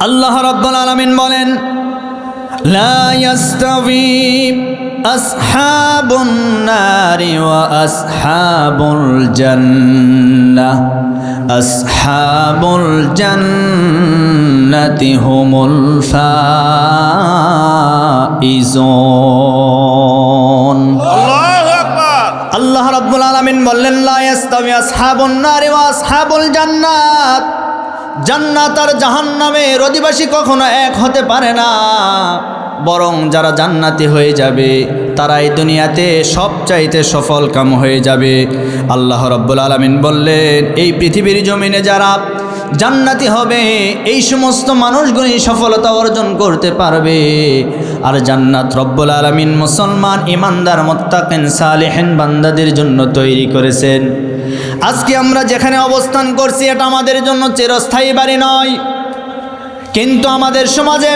আল্লাহ রাব্বুল আলামিন বলেন, লা ইয়াস্তাবি আসহাবুন নারি ওয়া আসহাবুল জান্নাহ, আসহাবুল জান্নাতি হুমুল ফাইজুন। আল্লাহু আকবার। আল্লাহ রাব্বুল আলামিন বললেন, লা ইয়াস্তাবি আসহাবুন নারি ওয়া আসহাবুল জান্নাত, জান্নাত আর জাহান্নামের অধিবাসী কখনো এক হতে পারে না, বরং যারা জান্নাতি হয়ে যাবে তারাই দুনিয়াতে সবচাইতে সফল কাম হয়ে যাবে। আল্লাহ রাব্বুল আলামিন বললেন, এই পৃথিবীর জমিনে যারা জান্নাতি হবে এই সমস্ত মানুষগুলি সফলতা অর্জন করতে পারবে। আর জান্নাত রব্বুল আলামিন মুসলমান ইমানদার মুত্তাকিন সালেহিন বান্দাদের জন্য তৈরি করেছেন। আজকে আমরা যেখানে অবস্থান করছি এটা আমাদের জন্য চিরস্থায়ী বাড়ি নয়, কিন্তু আমাদের সমাজে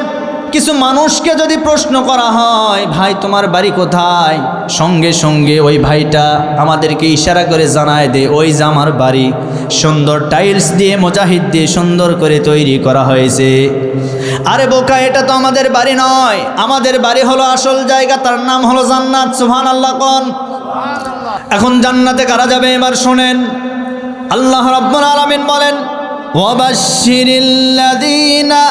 কিছু মানুষকে যদি প্রশ্ন করা হয়, ভাই তোমার বাড়ি কোথায়, সঙ্গে সঙ্গে ওই ভাইটা আমাদেরকে ইশারা করে জানায় দে ওই যে আমার বাড়ি, সুন্দর টাইলস দিয়ে মুজাহিদ দিয়ে সুন্দর করে তৈরি করা হয়েছে। আরে বোকা, এটা তো আমাদের বাড়ি নয়, আমাদের বাড়ি হলো আসল জায়গা, তার নাম হলো জান্নাত। সুবহানাল্লাহ কোন। এখন জান্নাতে কারা যাবে এবার শোনেন। আল্লাহ রাব্বুল আলামিন বলেন, ওয়াবাশশিরিল্লাযীনা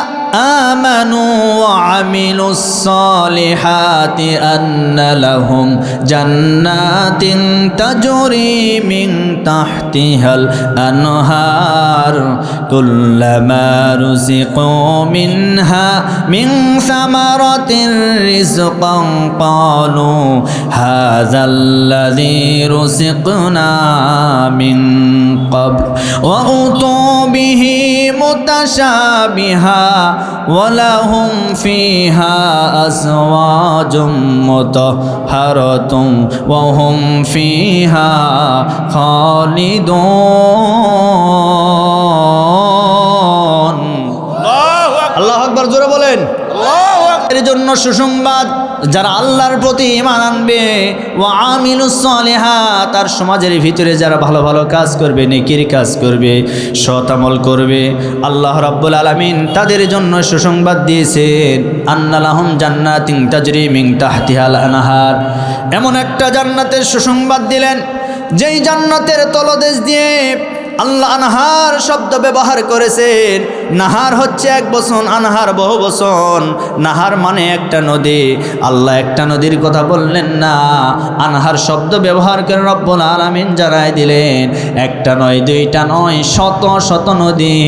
আমানু ওয়া আমিলুস সালিহাতি আন্না লাহুম জান্নাতিন তাজরি মিন তাহতিহাল আনহার কুল্লামা রুজিকু মিনহা মিন সামারাতির রিজকান ক্বালু হাযাল্লাযী রুজিকনা মিন ক্বাবল ওয়া উতু বিহি মুতাশাবিহা ওয়ালাহুম ফিহা আজওয়াজুম মুতাহহারাতুম ওয়া হুম ফিহা খালিদুন। আল্লাহু আকবার, জোরে বলেন। এর জন্য সুসংবাদ, যারা আল্লাহর প্রতি ঈমান আনবে ওয়া আমিলুস সালিহাত, তার সমাজের ভিতরে যারা ভালো ভালো কাজ করবে, নেকির কাজ করবে, সৎ আমল করবে, আল্লাহ রাব্বুল আলামিন তাদের জন্য সুসংবাদ দিয়েছেন, আন্না লাহুম জান্নাতিন তাজরি মিন তাহতিহাল আনহার। এমন একটা জান্নাতের সুসংবাদ দিলেন যেই জান্নাতের তলদেশ দিয়ে আল্লাহ আনহার শব্দ ব্যবহার করেছেন। নাহার হচ্ছে এক বচন, আনহার বহু বচন। নাহার মানে একটা নদী, আল্লাহ একটা নদীর কথা বললেন না, আনহার শব্দ ব্যবহার করে রব্বুল আলামিন জানায় দিলেন, একটা নয়, দুইটা নয়, শত শত নদী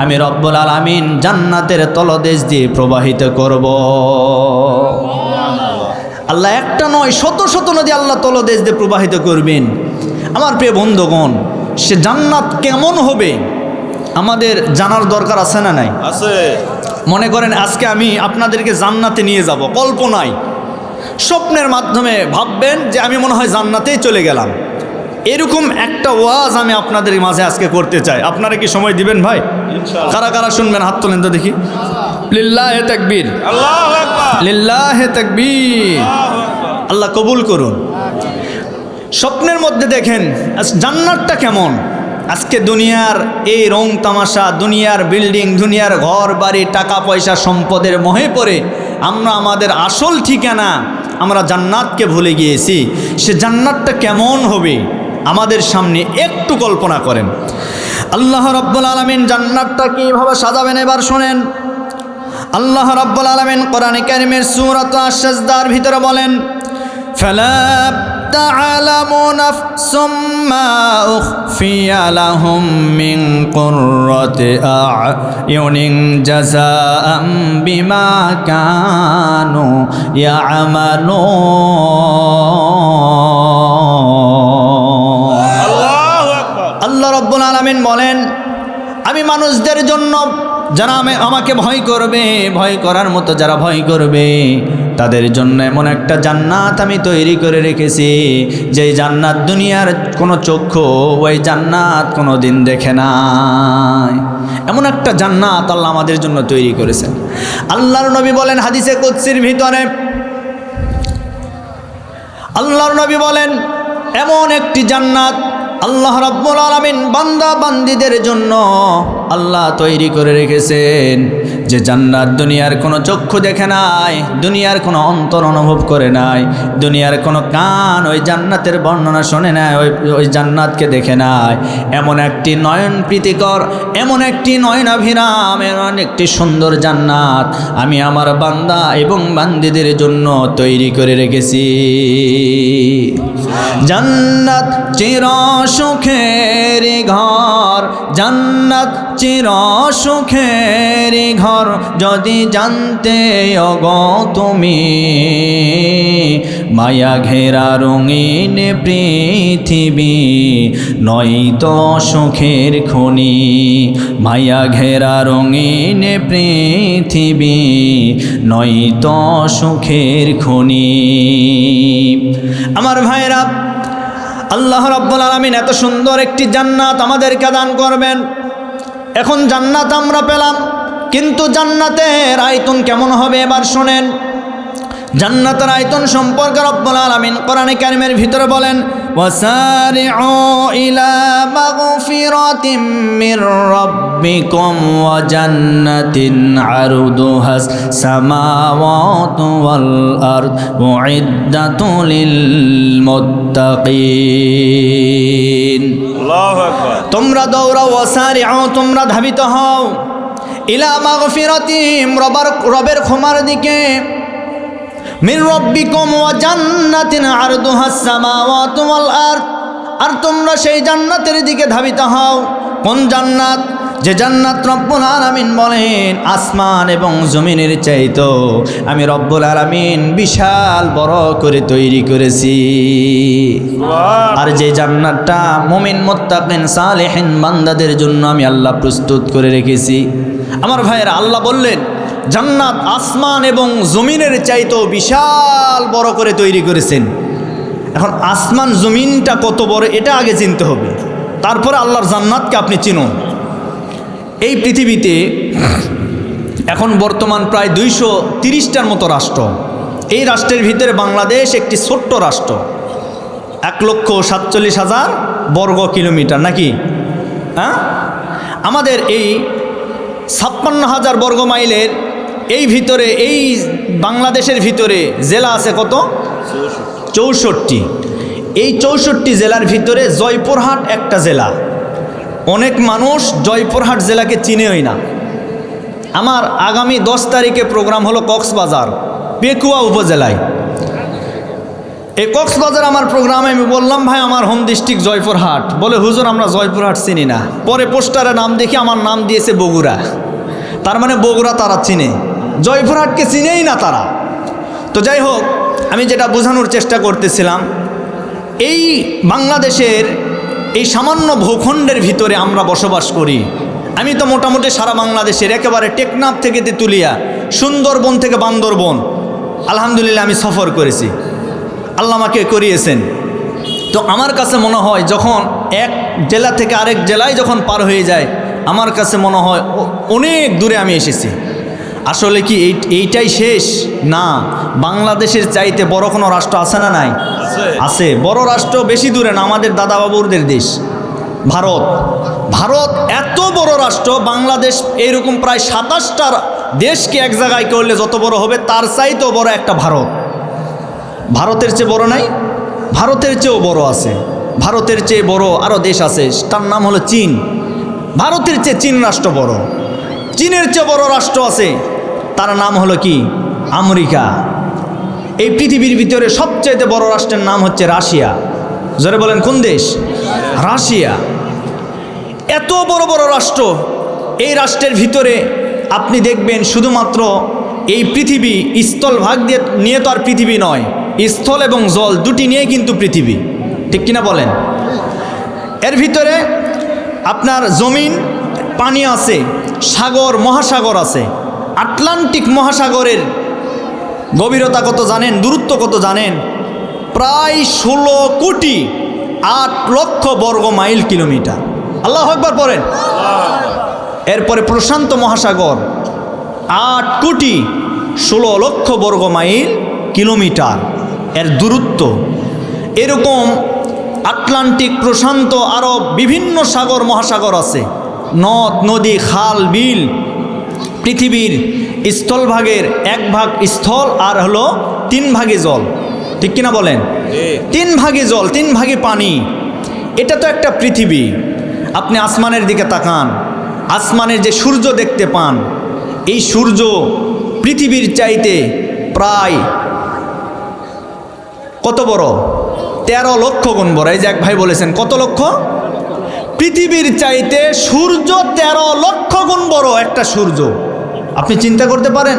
আমি রব্বুল আলামিন জান্নাতের তলদেশ দিয়ে প্রবাহিত করব। আল্লাহ একটা নয়, শত শত নদী আল্লাহ তলদেশ দিয়ে প্রবাহিত করবেন। আমার প্রিয় বন্ধুগণ, সে জান্নাত কেমন হবে আমাদের জানার দরকার আছে না নাই? আছে। মনে করেন আজকে আমি আপনাদেরকে জান্নাতে নিয়ে যাব, কল্পনায় স্বপ্নের মাধ্যমে ভাববেন যে আমি মনে হয় জান্নাতেই চলে গেলাম। এরকম একটা ওয়াজ আমি আপনাদের মাঝে আজকে করতে চাই। আপনারা কি সময় দিবেন ভাই? ইনশাআল্লাহ। কারা কারা শুনবেন হাত তোলেন তো দেখি। লিল্লাহে তাকবীর, আল্লাহু আকবার। লিল্লাহে তাকবীর। আল্লাহু আকবার। আল্লাহ কবুল করুন। স্বপ্নের মধ্যে দেখেন জান্নাতটা কেমন। আজকে দুনিয়ার এই রং তামাশা, দুনিয়ার বিল্ডিং, দুনিয়ার ঘর বাড়ি, টাকা পয়সা সম্পদের মোহে পড়ে আমরা আমাদের আসল ঠিকানা আমরা জান্নাতকে ভুলে গিয়েছি। সে জান্নাতটা কেমন হবে আমাদের সামনে একটু কল্পনা করেন। আল্লাহ রাব্বুল আলামিন জান্নাতটা কীভাবে সাজাবেন এবার শোনেন। আল্লাহ রাব্বুল আলামিন কোরআনে কারীমের সূরা আশ-সাজদার ভিতরে বলেন, ফালা তা'লামু নাফসুম মা উখফিয়া লাহুম মিন কুররাতি আ'য়ুনিন জাযাআম বিমা কানু ইয়া'মালুন। আল্লাহু আকবার। আল্লাহ রাব্বুল আলামিন বলেন, আমি মানুষদের জন্য যারা আমাকে ভয় করবে, ভয় করার মতো যারা ভয় করবে তাদের জন্য এমন একটা জান্নাত আমি তৈরি করে রেখেছি, যেই জান্নাত দুনিয়ার কোনো চক্ষু ওই জান্নাত কোনো দিন দেখে নাই। এমন একটা জান্নাত আল্লাহ আমাদের জন্য তৈরি করেছেন। আল্লাহর নবী বলেন হাদিসে কুদসির ভিতরে, আল্লাহর নবী বলেন এমন একটি জান্নাত আল্লাহ রাব্বুল আলামিন বান্দা বান্দীদের জন্য আল্লাহ তৈরি করে রেখেছেন, যে জান্নাত দুনিয়ার কোনো চক্ষু দেখে নাই, দুনিয়ার কোনো অন্তর অনুভব করে নাই, দুনিয়ার কোনো কান ওই জান্নাতের বর্ণনা শোনে নাই, ওই জান্নাতকে দেখে নাই। এমন একটি নয়ন প্রীতিকর, এমন একটি নয়নাভিরাম, এমন একটি সুন্দর জান্নাত আমি আমার বান্দা এবং বান্দীদের জন্য তৈরি করে রেখেছি। জান্নাত চির সুখের ঘর, জান্নাত চির সুখের ঘর, যদি জানতে ওগো তুমি, মায়া ঘেরা রঙিন পৃথিবী নয়তো সুখের খনি, মায়া ঘেরা রঙিন পৃথিবী নয়তো সুখের খনি। আমার ভাইরা, আল্লাহ রাব্বুল আলামিন এত সুন্দর একটি জান্নাত আমাদেরকে দান করবেন। এখন জান্নাত আমরা পেলাম, কিন্তু জান্নাতের আয়তন কেমন হবে এবার শোনেন। জান্নাতের আয়তন সম্পর্কে রব্বুল আলামিন কোরআনে কারিমের ভিতরে বলেন, ওয়াসারিউ ইলা মাগফিরাতিম মির রাব্বিকুম ওয়া জান্নাতিন আরদুহাস সামাওয়াতু ওয়াল আরদ উইদ্দাতু লিল মুত্তাকিন। আল্লাহু আকবার। তোমরা দৌড়াও, ওয়াসারিউ তোমরা ধাবিত হও, ইলা মাগফিরাতিম রবের ক্ষমার দিকে, মির রাব্বিকুম ওয়া জান্নাতিন আরদুহাস সামাওয়াতু ওয়াল আরদ, আর তোমরা সেই জান্নাতের দিকে ধাবিত হও। কোন জান্নাত? যে জান্নাত রব্বুল আলামিন বলেন আসমান এবং জমিনের চাইতো আমি রব্বুল আলামিন বিশাল বড় করে তৈরি করেছি। আর যে জান্নাতটা মুমিন মুত্তাকিন সালেহিন বান্দাদের জন্য আমি আল্লাহ প্রস্তুত করে রেখেছি। আমার ভাইয়েরা, আল্লাহ বললেন জান্নাত আসমান এবং জমিনের চাইতো বিশাল বড় করে তৈরি করেছেন। এখন আসমান জমিনটা কত বড় এটা আগে চিনতে হবে, তারপরে আল্লাহর জান্নাতকে আপনি চিনুন। এই পৃথিবীতে এখন বর্তমান প্রায় 230টার মতো রাষ্ট্র। এই রাষ্ট্রের ভিতরে বাংলাদেশ একটি ছোট্ট রাষ্ট্র, 1,47,000 বর্গ কিলোমিটার নাকি? হ্যাঁ, আমাদের এই 56,000 বর্গ মাইলের এই ভিতরে, এই বাংলাদেশের ভিতরে জেলা আছে কত? 64। এই 64 জেলার ভিতরে জয়পুরহাট একটা জেলা। অনেক মানুষ জয়পুরহাট জেলাকে চিনেই না। আমার আগামী 10 তারিখে প্রোগ্রাম হলো কক্সবাজার পেকুয়া উপজেলায়। এই কক্সবাজার আমার প্রোগ্রামে আমি বললাম, ভাই আমার হোম ডিস্ট্রিক্ট জয়পুরহাট। বলে হুজুর আমরা জয়পুরহাট চিনি না। পরে পোস্টারে নাম দেখি আমার নাম দিয়েছে বগুড়া। তার মানে বগুড়া তারা চিনে, জয়পুরহাটকে চিনেই না তারা। তো যাই হোক, আমি যেটা বোঝানোর চেষ্টা করতেছিলাম, এই বাংলাদেশের এই সামান্য ভূখণ্ডের ভিতরে আমরা বসবাস করি। আমি তো মোটামুটি সারা বাংলাদেশের একেবারে টেকনাফ থেকে তেঁতুলিয়া, সুন্দরবন থেকে বান্দরবন, আলহামদুলিল্লাহ আমি সফর করেছি, আল্লাহ আমাকে করিয়েছেন। তো আমার কাছে মনে হয় যখন এক জেলা থেকে আরেক জেলায় যখন পার হয়ে যায়, আমার কাছে মনে হয় অনেক দূরে আমি এসেছি। আসলে কি এইটাই শেষ? না, বাংলাদেশের চাইতে বড় কোনো রাষ্ট্র আছে না নাই? আছে। বড় রাষ্ট্র বেশি দূরে না, আমাদের দাদা বাবুরদের দেশ ভারত। ভারত এত বড় রাষ্ট্র, বাংলাদেশ এইরকম প্রায় 27টা দেশকে এক জায়গায় করলে যত বড় হবে তার চাইতেও বড় একটা ভারত। ভারতের চেয়ে বড় নাই? ভারতের চেয়েও বড় আছে। ভারতের চেয়ে বড় আরও দেশ আছে, তার নাম হলো চীন। ভারতের চেয়ে চীন রাষ্ট্র বড়। চীনের চেয়ে বড় রাষ্ট্র আছে, তার নাম হলো কি? আমেরিকা। এই পৃথিবীর ভিতরে সবচেয়ে বড় রাষ্ট্রের নাম হচ্ছে রাশিয়া। জোরে বলেন কোন দেশ? রাশিয়া। এত বড় বড় রাষ্ট্র, এই রাষ্ট্রের ভিতরে আপনি দেখবেন শুধুমাত্র এই পৃথিবী স্থলভাগ দিয়ে নিয়ে তো আর পৃথিবী নয়, স্থল এবং জল দুটি নিয়ে কিন্তু পৃথিবী, ঠিক কিনা বলেন? এর ভিতরে আপনার জমিন, পানি আছে, সাগর, মহাসাগর আছে। আটলান্টিক মহাসাগরের গভীরতা কত জানেন? দূরত্ব কত জানেন? প্রায় 16,08,00,000 বর্গ মাইল কিলোমিটার। আল্লাহু আকবার পড়েন। এরপরে প্রশান্ত মহাসাগর 8,16,00,000 বর্গ মাইল কিলোমিটার এর দূরত্ব। এরকম আটলান্টিক, প্রশান্ত আরও বিভিন্ন সাগর মহাসাগর আছে, নদ নদী, খাল বিল পৃথিবীর স্থলভাগের 1 ভাগ স্থল আর হলো 3 ভাগে জল, ঠিক কিনা বলেন? 3 ভাগে জল, 3 ভাগে পানি। এটা তো একটা পৃথিবী। আপনি আসমানের দিকে তাকান, আসমানের যে সূর্য দেখতে পান, এই সূর্য পৃথিবীর চাইতে প্রায় কত বড়? 13 লক্ষ গুণ বড়। এই যে এক ভাই বলেছেন কত লক্ষ? পৃথিবীর চাইতে সূর্য 13 লক্ষ গুণ বড় একটা সূর্য। আপনি চিন্তা করতে পারেন?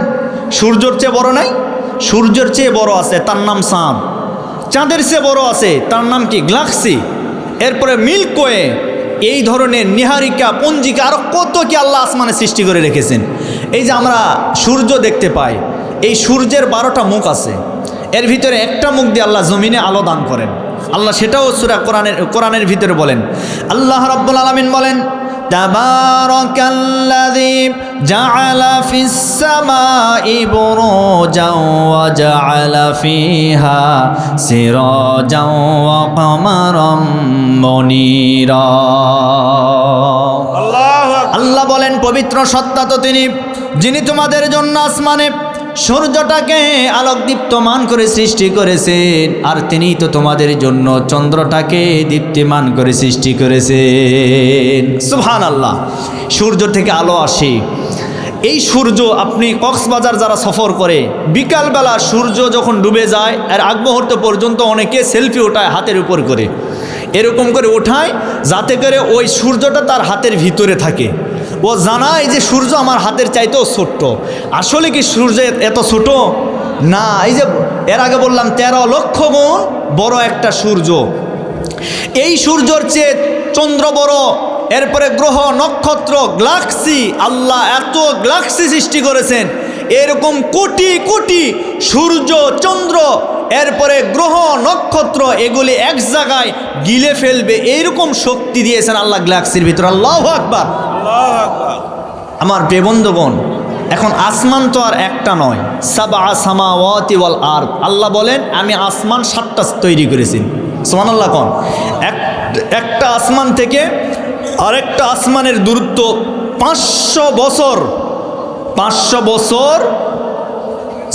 সূর্যের চেয়ে বড় নাই? সূর্যের চেয়ে বড় আছে, তার নাম চাঁদ। চাঁদের চেয়ে বড় আছে, তার নাম কি? গ্যালাক্সি। এরপরে মিল্কওয়ে, এই ধরনের নিহারিকা, পঞ্জিকা, আরও কত কি আল্লাহ আসমানে সৃষ্টি করে রেখেছেন। এই যে আমরা সূর্য দেখতে পাই, এই সূর্যের 12টা মুখ আছে। এর ভিতরে একটা মুখ দিয়ে আল্লাহ জমিনে আলো দান করেন। আল্লাহ সেটাও সূরা কোরআনের ভিতরে বলেন। আল্লাহ রাব্বুল আলামিন বলেন, তাবারাকাল্লাযী জাআলা ফিস সামাই বুরুজাও ওয়া জাআলা ফিহা সিরাজাও ওয়া কমারাম মুনীরা। আল্লাহ বলেন, পবিত্র সত্তা তো তিনি, যিনি তোমাদের জন্য আসমানে সূর্যটাকে আলোকদীপ্তমান করে সৃষ্টি করেছেন, আর তিনিই তো তোমাদের জন্য চন্দ্রটাকে দীপ্তিমান করে সৃষ্টি করেছেন। সুবহানাল্লাহ। সূর্য থেকে আলো আসে। এই সূর্য, আপনি কক্সবাজার যারা সফর করে, বিকালবেলা সূর্য যখন ডুবে যায় আর আগ মুহূর্ত পর্যন্ত অনেকে সেলফি ওঠায় হাতের উপর করে, এরকম করে ওঠায় যাতে করে ওই সূর্যটা তার হাতের ভিতরে থাকে। ও জানায় যে সূর্য আমার হাতের চাইতেও ছোট্ট। আসলে কি সূর্য এত ছোট না? এই যে এর আগে বললাম 13 লক্ষ গুণ বড় একটা সূর্য। এই সূর্যর চেয়ে চন্দ্র বড়, এরপরে গ্রহ, নক্ষত্র, গ্যালাক্সি, আল্লাহ এত গ্যালাক্সি সৃষ্টি করেছেন। এরকম কোটি কোটি সূর্য, চন্দ্র, এরপরে গ্রহ, নক্ষত্র, এগুলি এক জায়গায় গিলে ফেলবে এইরকম শক্তি দিয়েছেন আল্লাহ গ্যালাক্সির ভিতর। আল্লাহু আকবার। আমার প্রিয় বন্ধুগণ, এখন আসমান তো আর একটা নয়, সাবআ সামাওয়াতি ওয়াল আরদ। আল্লাহ বলেন, আমি আসমান 7টা তৈরি করেছি। সুবহানাল্লাহ। কোন একটা আসমান থেকে আরেকটা আসমানের দূরত্ব 500 বছর। 500 বছর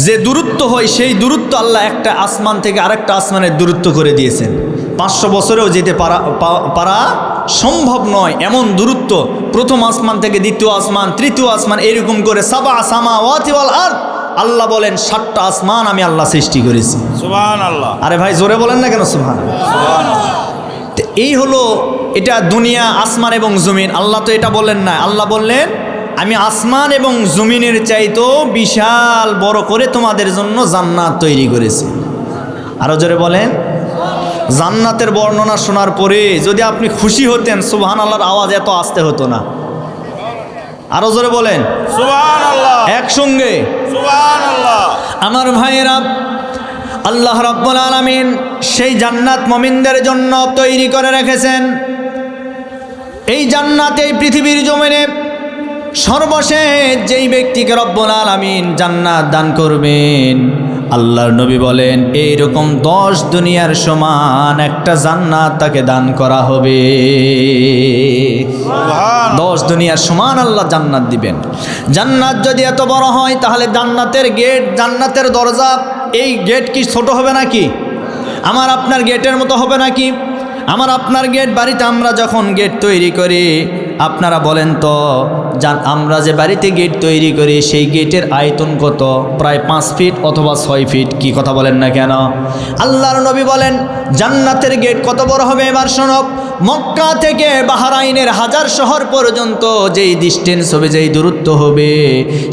যে দূরত্ব হয়, সেই দূরত্ব আল্লাহ একটা আসমান থেকে আরেকটা আসমানের দূরত্ব করে দিয়েছেন। 500 বছরেও যেতে পারা সম্ভব নয়, এমন দূরত্ব। প্রথম আসমান থেকে দ্বিতীয় আসমান, তৃতীয় আসমান, এরকম করে সাবআ সামাওয়াতি ওয়াল আরদ। আল্লাহ বলেন 7টা আসমান আমি আল্লাহ সৃষ্টি করেছি। সুবহানাল্লাহ। আরে ভাই জোরে বলেন না কেন? সুবহানাল্লাহ। এই হলো এটা দুনিয়া, আসমান এবং জমিন। আল্লাহ তো এটা বললেন না। আল্লাহ বললেন, আমি আসমান এবং জমিনের চাইতেও বিশাল বড় করে তোমাদের জন্য জান্নাত তৈরি করেছি। আরো জোরে বলেন। জান্নাতের বর্ণনা শোনার পরে যদি আপনি খুশি হতেন, সুবহানাল্লাহর আওয়াজ এত আসতে হতো না। আরো জোরে বলেন সুবহানাল্লাহ। একসঙ্গে সুবহানাল্লাহ। আমার ভাইয়েরা, আল্লাহ রাব্বুল আলামিন সেই জান্নাত মুমিনদের জন্য তৈরি করে রেখেছেন। এই জান্নাত এই পৃথিবীর জমিনে সর্বশেষ যেই ব্যক্তিকে রব্বুল আলামিন জান্নাত দান করবেন, আল্লাহর নবী বলেন এইরকম 10 দুনিয়ার সমান একটা জান্নাত তাকে দান করা হবে। 10 দুনিয়ার সমান আল্লাহ জান্নাত দিবেন। জান্নাত যদি এত বড় হয়, তাহলে জান্নাতের গেট, জান্নাতের দরজা, এই গেট কি ছোট হবে নাকি? আমার আপনার গেটের মতো হবে নাকি? আমার আপনার গেট, বাড়িতে আমরা যখন গেট তৈরি করি, আপনারা বলেন তো, আমরা যে বাড়িতে গেট তৈরি করি সেই গেটের আয়তন কত? প্রায় 5 ফিট অথবা 6 ফিট। কি কথা বলেন না কেন? আল্লাহর নবী বলেন জান্নাতের গেট কত বড় হবে? এবার শোনো, মক্কা থেকে বাহরাইনের হাজার শহর পর্যন্ত যেই ডিস্টেন্স হবে, যেই দূরত্ব হবে,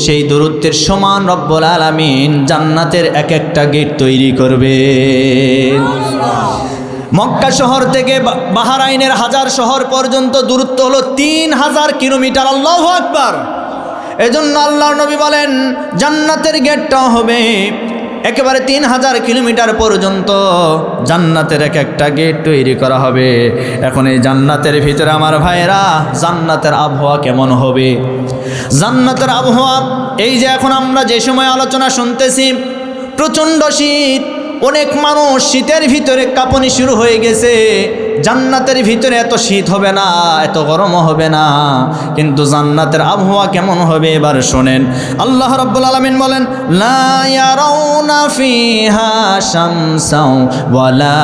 সেই দূরত্বের সমান রব্বুল আলামিন জান্নাতের এক একটা গেট তৈরি করবে। মক্কা শহর থেকে বাহরাইনের হাজার শহর পর্যন্ত দূরত্ব হলো 3000 কিলোমিটার। আল্লাহু আকবার। এজন্য আল্লাহর নবী বলেন জান্নাতের গেটটা হবে একেবারে 3000 কিলোমিটার পর্যন্ত। জান্নাতের এক একটা গেট তৈরি করা হবে। এখন এই জান্নাতের ভিতরে আমার ভাইরা, জান্নাতের আবহাওয়া কেমন হবে? জান্নাতের আবহাওয়া, এই যে এখন আমরা যে সময় আলোচনা শুনতেছি, প্রচণ্ড শীত, অনেক মানুষ শীতের ভিতরে কাঁপুনি শুরু হয়ে গেছে। জান্নাতের ভিতরে এত শীত হবে না, এত গরমও হবে না, কিন্তু জান্নাতের আবহাওয়া কেমন হবে এবার শোনেন। আল্লাহ রাব্বুল আলামিন বলেন, লা ইয়ারাউনা ফিহা শামসাও ওয়ালা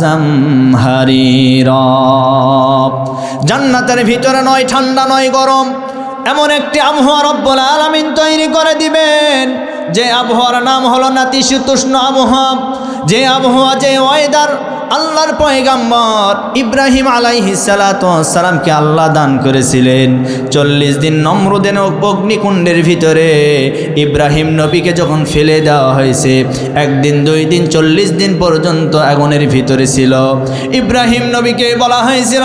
জামহারিরা। জান্নাতের ভিতরে নয় ঠান্ডা নয় গরম, এমন একটি আবহাওয়া রব্বুল আলামিন তৈরি করে দিবেন, যে আবহাওয়ার নাম হলো নাতিশীতোষ্ণ আবহাওয়া। যে আবহাওয়া, যে ওয়েদার আল্লাহর পয়গাম্বর ইব্রাহিম আলাইহিস সালাতু ওয়াস সালামকে আল্লাহ দান করেছিলেন। 40 দিন নমরুদের অগ্নিকুণ্ডের ভিতরে ইব্রাহিম নবীকে যখন ফেলে দেওয়া হয়েছে, 1 দিন 2 দিন 40 দিন পর্যন্ত আগুনের ভিতরে ছিল। ইব্রাহিম নবীকে বলা হয়েছিল,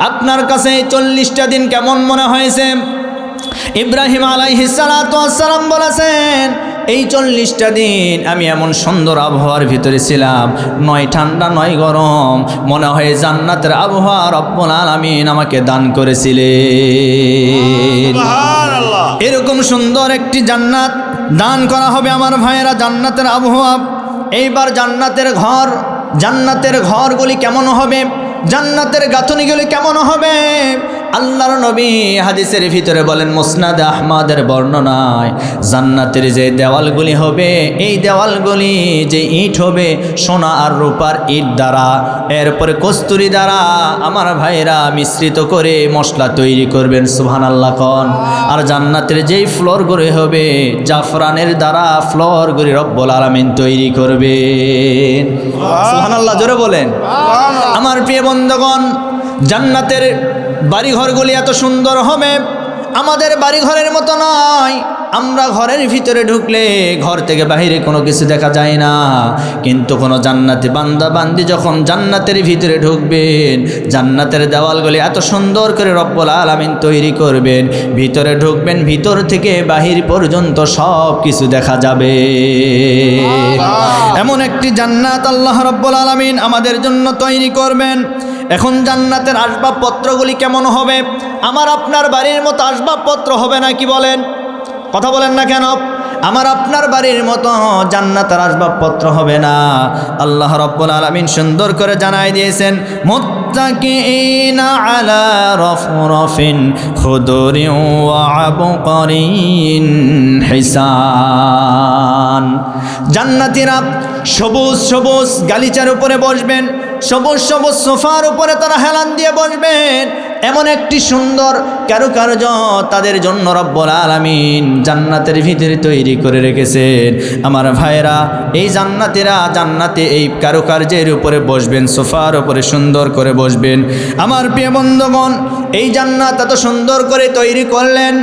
আপনার কাছে এই 40টা দিন কেমন মনে হয়েছে? ইব্রাহিম আলাইহিস সালাতু ওয়াস সালাম বলেছেন, এই 40টা দিন আমি এমন সুন্দর আবহাওয়ার ভিতরে ছিলাম, নয় ঠান্ডা নয় গরম, মনে হয় জান্নাতের আবহাওয়া রব্বুল আলামিন আমাকে দান করেছিলেন। সুবহানাল্লাহ। এরকম সুন্দর একটি জান্নাত দান করা হবে আমার ভাইয়েরা, জান্নাতের আবহাওয়া। এইবার জান্নাতের ঘরগুলি কেমন হবে, জান্নাতের গাঁথনিগুলি কেমন হবে? আল্লাহর নবী হাদিসের ভিতরে বলেন, মুসনাদ আহমদের বর্ণনায়, জান্নাতের যে দেওয়ালগুলি হবে, এই দেওয়ালগুলি যে ইট হবে সোনা আর রূপার ইট দ্বারা, এরপরে কস্তুরি দ্বারা আমার ভাইরা মিশ্রিত করে মশলা তৈরি করবেন। সুবহানাল্লাহ কোন। আর জান্নাতের যেই ফ্লোরগুলি হবে, জাফরানের দ্বারা ফ্লোরগুলি রব্বুল আলামিন তৈরি করবেন। সুবহানাল্লাহ জোরে বলেন। আমার প্রিয় বন্ধুগণ, জান্নাতের বাড়িঘরগুলি এত সুন্দর হবে, আমাদের বাড়িঘরের মতো নয়। আমরা ঘরের ভিতরে ঢুকলে ঘর থেকে বাহিরে কোনো কিছু দেখা যায় না, কিন্তু কোনো জান্নাতি বান্দা বান্দি যখন জান্নাতের ভিতরে ঢুকবেন, জান্নাতের দেওয়ালগুলি এত সুন্দর করে রব্বুল আলামিন তৈরি করবেন, ভিতরে ঢুকবেন, ভিতর থেকে বাহির পর্যন্ত সব কিছু দেখা যাবে। এমন একটি জান্নাত আল্লাহ রব্বুল আলামিন আমাদের জন্য তৈরি করবেন। এখন জান্নাতের আসবাবপত্রগুলি কেমন হবে? আমার আপনার বাড়ির মতো আসবাবপত্র হবে না, কি বলেন? কথা বলেন না কেন? আমার আপনার বাড়ির মতো জান্নাতের আসবাবপত্র হবে না। আল্লাহ রাব্বুল আলামিন সুন্দর করে জানাই দিয়েছেন, মুত্তাকিইনা আলা রাফরাফিন খুদুরিন ওয়া আবকারিন হিসান। জান্নাতীরা সবুজ সবুজ গালিচার উপরে বসবেন, সবুজ সবুজ সোফার উপরে তারা হেলান দিয়ে বসবেন। এমন একটি সুন্দর কারুকার্য তাদের জন্য রব্বুল আলামিন জান্নাতের ভিতরে তৈরি করে রেখেছেন। আমার ভাইরা, এই জান্নাতীরা জান্নাতে এই কারুকার্যের উপরে বসবেন, সোফার উপরে সুন্দর করে বসবেন। আমার প্রিয় বন্ধুগণ, এই জান্নাত এত সুন্দর করে তৈরি করলেন।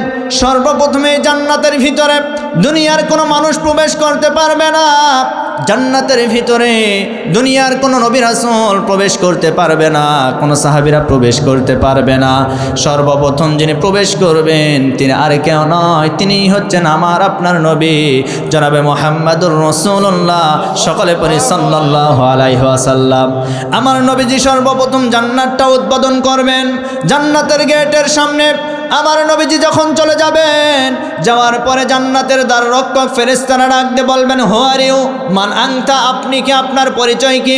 সর্বপ্রথমে জান্নাতের ভিতরে দুনিয়ার কোনো মানুষ প্রবেশ করতে পারবে না। জান্নাতের ভিতরে দুনিয়ার কোনো নবী রাসূল প্রবেশ করতে পারবে না, কোনো সাহাবীরা প্রবেশ করতে পারবে না। সর্বপ্রথম যিনি প্রবেশ করবেন তিনি আর কেউ নয়, তিনিই হচ্ছেন আমার আপনার নবী জনাবে মুহাম্মদুর রাসূলুল্লাহ। সকলে পড়ি সাল্লাল্লাহু আলাইহি ওয়াসাল্লাম। আমার নবীজি সর্বপ্রথম জান্নাতটা উদ্বোধন করবেন। জান্নাতের গেটের সামনে আমার নবীজি যখন চলে যাবেন, যাওয়ার পরে জান্নাতের দ্বার রক্ষক ফেরেশতারা ডাক দিয়ে বলবেন, হু আর ইউ, মান আনতা, আপনি কি, আপনার পরিচয় কি?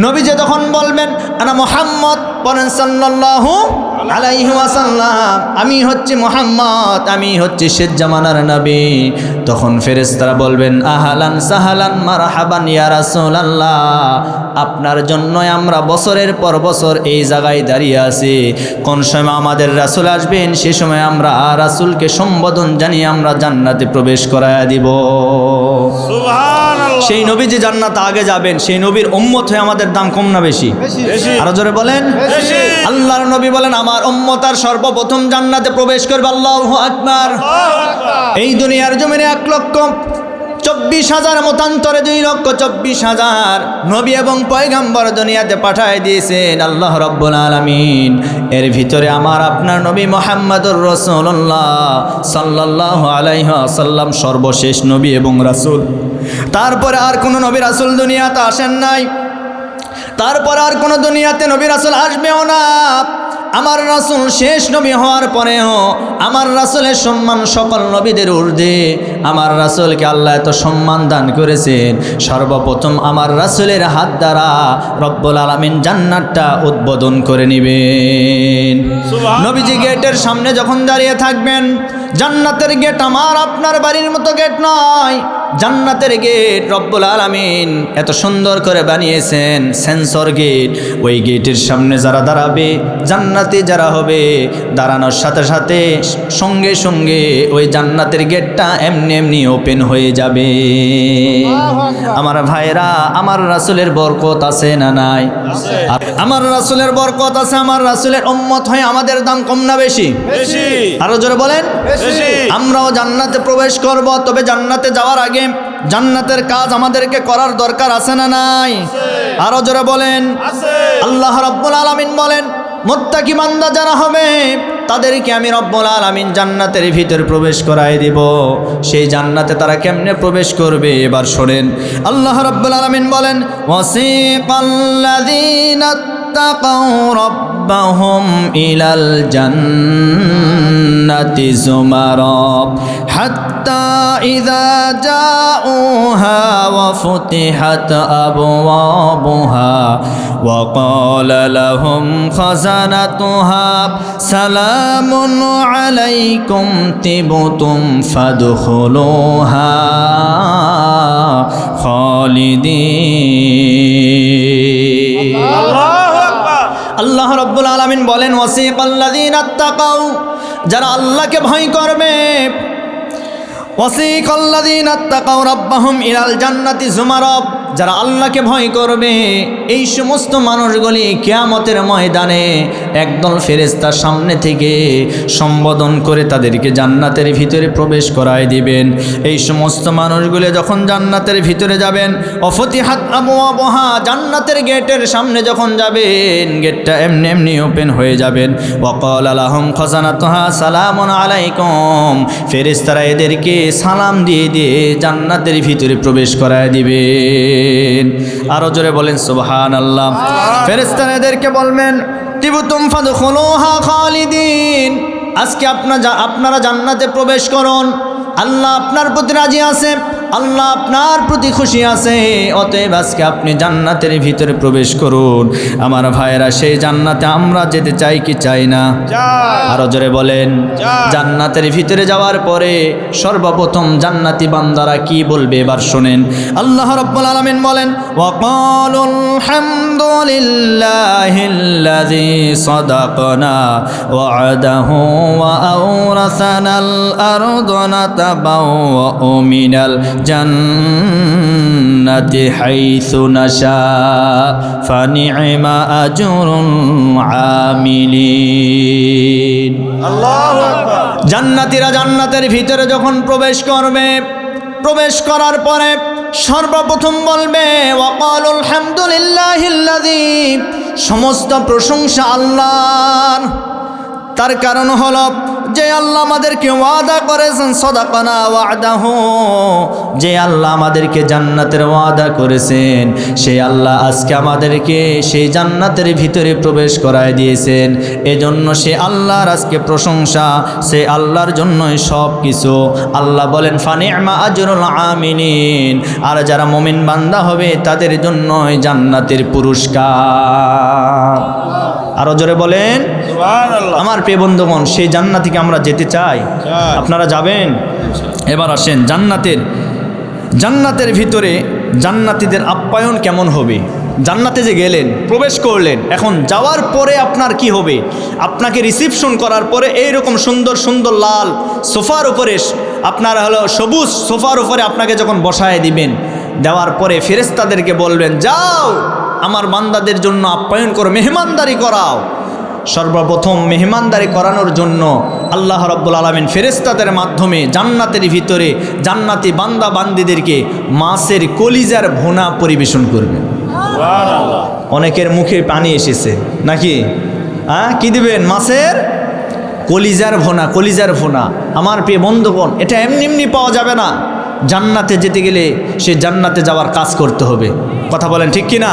নবীজি তখন বলবেন, আনা মুহাম্মদ, বলেন সাল্লাল্লাহু আলাইহি ওয়াসাল্লাম, আমি হচ্ছি মুহাম্মদ, আমি হচ্ছি শেষ জামানার নবী। তখন ফেরেশতারা বলবেন, আহলান সাহালান মারহাবান ইয়া রাসূলুল্লাহ, আপনার জন্যই আমরা বছরের পর বছর এই জায়গায় দাঁড়িয়ে আছি। কোন সময় আমাদের রাসূল আসবেন, সে সময় আমরা রাসূলকে সম্বোধন জানিয়ে আমরা জান্নাতে প্রবেশ করায়া দিব। সুবহানাল্লাহ। সেই নবী যে জান্নাতে আগে যাবেন, সেই নবীর উম্মত হয়ে আমাদের দাম কম না বেশি? বেশি। আরো জোরে বলেন। বেশি। আল্লাহর নবী বলেন, আমার উম্মত আর সর্বপ্রথম জান্নাতে প্রবেশ করবে। আল্লাহু আকবার। এই দুনিয়ার জমিনে 1,24,000 মতান্তরে 2,24,000 নবী এবং পয়গাম্বর দুনিয়াতে পাঠায় দিয়েছেন আল্লাহ রাব্বুল আলামিন। এর ভিতরে আমার আপনার নবী মুহাম্মদুর রাসূলুল্লাহ সাল্লাল্লাহু আলাইহি ওয়াসাল্লাম সর্বশেষ নবী এবং রাসূল। তারপরে আর কোনো নবী রাসূল দুনিয়াতে আসেন নাই, তারপর আর কোনো দুনিয়াতে নবী রাসূল আসবেও না। আমার রাসূল শেষ নবী হওয়ার পরেও আমার রাসূলের সম্মান সকল নবীদের ঊর্ধ্বে। আমার রাসূলকে আল্লাহ এত সম্মান দান করেছেন, সর্বপ্রথম আমার রাসূলের হাত দ্বারা রব্বুল আলামিন জান্নাতটা উদ্বোধন করে নেবেন। নবীজি গেটের সামনে যখন দাঁড়িয়ে থাকবেন, জান্নাতের গেট আমার আপনার বাড়ির মতো গেট নয়। জান্নাতের গেট রব্বুল আলামিন এত সুন্দর করে বানিয়েছেন, সেন্সর গেট। ওই গেটের সামনে যারা দাঁড়াবে, জান্নাতি যারা হবে, দাঁড়ানোর সাথে সাথে সঙ্গে সঙ্গে ওই জান্নাতের গেটটা এমনি এমনি ওপেন হয়ে যাবে। আমার ভাইরা, আমার রাসূলের বরকত আছে না নাই? আমার রাসূলের বরকত আছে। আমার রাসূলের উম্মত হয়ে আমাদের দাম কম না বেশি? বেশি। আরো জোরে বলেন। বেশি। আমরাও জান্নাতে প্রবেশ করব, তবে জান্নাতে যাওয়ার আগে জান্নাতের কাজ আমাদেরকে করার দরকার আছে না নাই? আরো জোরে বলেন। আছে। আল্লাহ রাব্বুল আলামিন বলেন, মুত্তাকি বান্দা যারা হবে তাদেরকে আমি রব্বুল আলামিন জান্নাতের ভিতর প্রবেশ করায় দিব। সেই জান্নাতে তারা কেমনে প্রবেশ করবে এবার শোনেন। আল্লাহ রাব্বুল আলামিন বলেন, ওয়াসিকাল্লাযীনা তাকাউ রাব্বাহুম ইলাল জান্নাতি যুমারা হাত্তা ইযা জাউহা ওয়া ফুতিহাত আবওয়াবুহা ওয়া ক্বালা লাহুম খাযানাতুহা সালামুন আলাইকুম তিবতুম ফাদখুলুহা খালিদিন। আল্লাহু আকবার। আল্লাহ রাব্বুল আলামিন বলেন, ওয়াসিকাল্লাযীনা তাকাউ, যারা আল্লাহকে ভয় করবে, ওয়াসিকাল্লাযীনা তাকাউ রাব্বাহুম ইলাল জান্নাতি যুমারা, যারা আল্লাহকে ভয় করবে এই সমস্ত মানুষগুলি কিয়ামতের ময়দানে একদল ফেরেশতার সামনে থেকে সম্বোধন করে তাদেরকে জান্নাতের ভিতরে প্রবেশ করায় দিবেন। এই সমস্ত মানুষগুলি যখন জান্নাতের ভিতরে যাবেন, অফতিহাত আবওয়াবুহা, জান্নাতের গেটের সামনে যখন যাবেন, গেটটা এমনি এমনি ওপেন হয়ে যাবেন। ওয়া ক্বালা লাহুম খাযানাতুহা সালামুন আলাইকুম, ফেরেশতারা এদেরকে সালাম দিয়ে দিয়ে জান্নাতের ভিতরে প্রবেশ করায় দিবে। আরো জোরে বলেন সুবহানাল্লাহ। ফেরেশতারা এদেরকে বলবেন, তিবতুম ফাদখুলুহা খালিদিন, আজকে আপনারা জান্নাতে প্রবেশ করুন। আল্লাহ আপনার প্রতি রাজি আছে, আল্লাহ আপনার প্রতি খুশি আছে, অতএব আজকে আপনি জান্নাতের ভিতরে প্রবেশ করুন। আমার ভাইরা, সেই জান্নাতে আমরা যেতে চাই কি চাই না? আরো জোরে বলেন। জান্নাতের ভিতরে যাওয়ার পরে সর্বপ্রথম জান্নাতি বান্দারা কি বলবে এবার শোনেন। আল্লাহ রাব্বুল আলামিন বলেন, ওয়া ক্বালুল হামদুলিল্লাহিল্লাযী সাদাকানা ওয়া'দাহু ওয়া আওরাসানাল আরদা নাতাবাওয়া'উ মিনাল জান্নাতি হাইসু নাশা ফানি'মা আজরুল আমিলিন। আল্লাহু আকবার। জান্নাতীরা জান্নাতের ভিতরে যখন প্রবেশ করবে, প্রবেশ করার পরে সর্বপ্রথম বলবে, ওয়াকালুল হামদুলিল্লাহিল্লাযী, সমস্ত প্রশংসা আল্লাহর। তার কারণ হলো যে আল্লাহ আমাদেরকে ওয়াদা করেছেন, সাদাকানা ওয়া'দাহু, যে আল্লাহ আমাদেরকে জান্নাতের ওয়াদা করেছেন, সেই আল্লাহ আজকে আমাদেরকে সেই জান্নাতের ভিতরে প্রবেশ করায় দিয়েছেন। এজন্য সে আল্লাহর আজকে প্রশংসা, সে আল্লাহর জন্যই সব কিছু। আল্লাহ বলেন, ফানি'মা আজরুল আমিলিন, আর যারা মুমিন বান্দা হবে তাদের জন্যই জান্নাতের পুরস্কার। আরো জোরে বলেন সুবহানাল্লাহ। আমার প্রিয় বন্ধুগণ, সেই জান্নাতিকে আমরা যেতে চাই। আপনারা যাবেন? এবার আসেন, জান্নাতের ভিতরে জান্নাতীদের আপ্যায়ন কেমন হবে? জান্নাতে যে গেলেন, প্রবেশ করলেন, এখন যাওয়ার পরে আপনার কি হবে? আপনাকে রিসিপশন করার পরে এইরকম সুন্দর সুন্দর লাল সোফার উপরে, আপনার হলো সবুজ সোফার উপরে আপনাকে যখন বসায় দিবেন, দেওয়ার পরে ফেরেশতাদেরকে বলবেন, যাও আমার বান্দাদের জন্য আপ্যায়ন করো, মেহমানদারি করাও। সর্বপ্রথম মেহমানদারি করানোর জন্য আল্লাহ রাব্বুল আলামিন ফেরেশতাদের মাধ্যমে জান্নাতের ভিতরে জান্নাতি বান্দা বান্দিদেরকে মাছের কলিজার ভুনা পরিবেশন করবেন। সুবহানাল্লাহ। অনেকের মুখে পানি এসেছে নাকি? কি দিবেন? মাছের কলিজার ভুনা। আমার প্রিয় বন্ধুগণ, এটা এমনি এমনি পাওয়া যাবে না। জান্নাতে যেতে গেলে সে জান্নাতে যাওয়ার কাজ করতে হবে। কথা বলেন ঠিক কি না?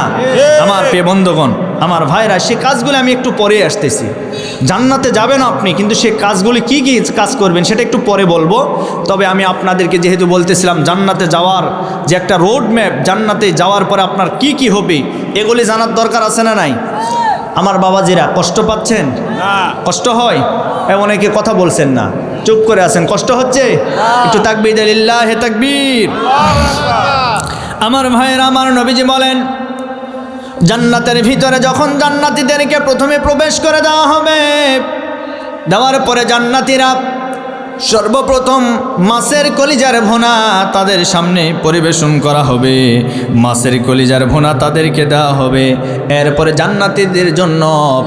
আমার প্রিয় বন্ধুগণ, আমার ভাইরা, সে কাজগুলো আমি একটু পরে আসতেছি। জান্নাতে যাবেন আপনি, কিন্তু সে কাজগুলি কি কি কাজ করবেন সেটা একটু পরে বলবো। তবে আমি আপনাদেরকে যেহেতু বলতেছিলাম জান্নাতে যাওয়ার যে একটা রোড ম্যাপ, জান্নাতে যাওয়ার পরে আপনার কি কি হবে এগুলি জানার দরকার আছে না নাই? আমার বাবাজিরা কষ্ট পাচ্ছেন? কষ্ট হয়? অনেকে কথা বলছেন না, চুপ করে আছেন। কষ্ট হচ্ছে? একটু তাকবীর লিল্লাহ, হে তাকবীর। আমার ভাইয়েরা, আমার নবীজি বলেন জান্নাতের ভিতরে যখন জান্নাতীদেরকে প্রথমে প্রবেশ করে দেওয়া হবে, দেওয়ার পরে জান্নাতীরা সর্বপ্রথম মাছের কলিজার ভুনা তাদের সামনে পরিবেশন করা হবে। মাছের কলিজার ভুনা তাদেরকে দেওয়া হবে। এরপরে জান্নাতীদের জন্য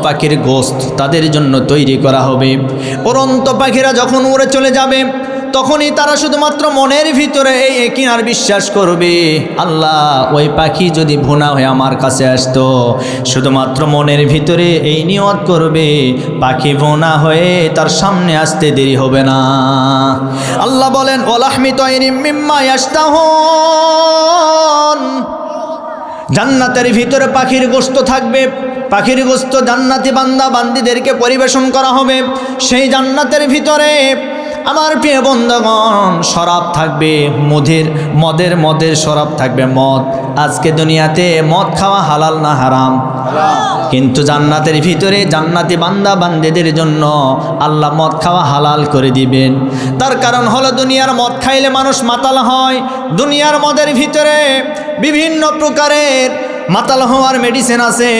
পাখির গোশত তাদের জন্য তৈরি করা হবে। উড়ন্ত পাখিরা যখন উড়ে চলে যাবে তখনই তারা শুধুমাত্র মনের ভিতরে এই কিনার বিশ্বাস করবে, আল্লাহ ওই পাখি যদি ভুনা হয়ে আমার কাছে আসতো, শুধুমাত্র মনের ভিতরে এই নিয়ত করবে পাখি ভুনা হয়ে তার সামনে আসতে দেরি হবে না। আল্লাহ বলেন ওয়ালাহমি তায়রিম মিম্মা ইয়াশতাহুন, জান্নাতের ভিতরে পাখির গোশত থাকবে। পাখির গোশত জান্নাতি বান্দা বান্দীদেরকে পরিবেশন করা হবে। সেই জান্নাতের ভিতরে আমার প্রিয় বন্ধুগণ শরাব থাকবে, মদের শরাব থাকবে, মদ। আজকে দুনিয়াতে মদ খাওয়া হালাল না হারাম? কিন্তু জান্নাতের ভিতরে জান্নাতি বান্দা বান্দীদের জন্য আল্লাহ মদ খাওয়া হালাল করে দিবেন। তার কারণ হলো দুনিয়ার মদ খাইলে মানুষ মাতাল হয়। দুনিয়ার মদের ভিতরে বিভিন্ন প্রকারের মাতাল হওয়ার মেডিসিন আছে।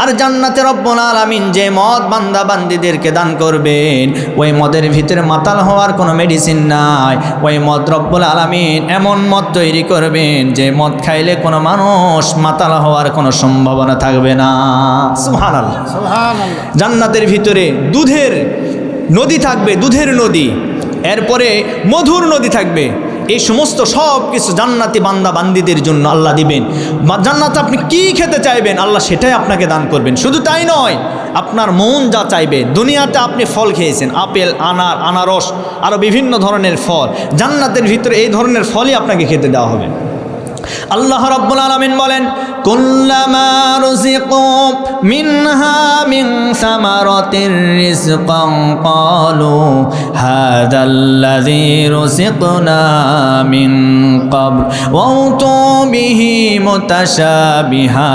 আর জান্নাতে রব্বুল আলামিন যে মদ বান্দা বান্দীদেরকে দান করবেন, ওই মদের ভিতরে মাতাল হওয়ার কোনো মেডিসিন নাই। ওই মদ রব্বুল আলামিন এমন মদ তৈরি করবেন যে মদ খাইলে কোনো মানুষ মাতাল হওয়ার কোনো সম্ভাবনা থাকবে না। সুবহানাল্লাহ, সুবহানাল্লাহ। জান্নাতের ভিতরে দুধের নদী থাকবে, দুধের নদী। এরপরে মধুর নদী থাকবে। এই সমস্ত সব কিছু জান্নাতি বান্দা বান্দীদের জন্য আল্লাহ দিবেন। জান্নাতে আপনি কি খেতে চাইবেন আল্লাহ সেটাই আপনাকে দান করবেন। শুধু তাই নয়, আপনার মন যা চাইবে। দুনিয়াতে আপনি ফল খেয়েছেন, আপেল, আনারস, আরও বিভিন্ন ধরনের ফল। জান্নাতের ভিতরে এই ধরনের ফলই আপনাকে খেতে দেওয়া হবে। আল্লাহ রাব্বুল আলামিন বলেন কুল্লামা রুজিকু মিনহা মিন সামারাতির রিজকান ক্বালু হাযাল্লাযী রুজিকনা মিন ক্বাবল ওয়া উতু বিহি মুতাশাবিহা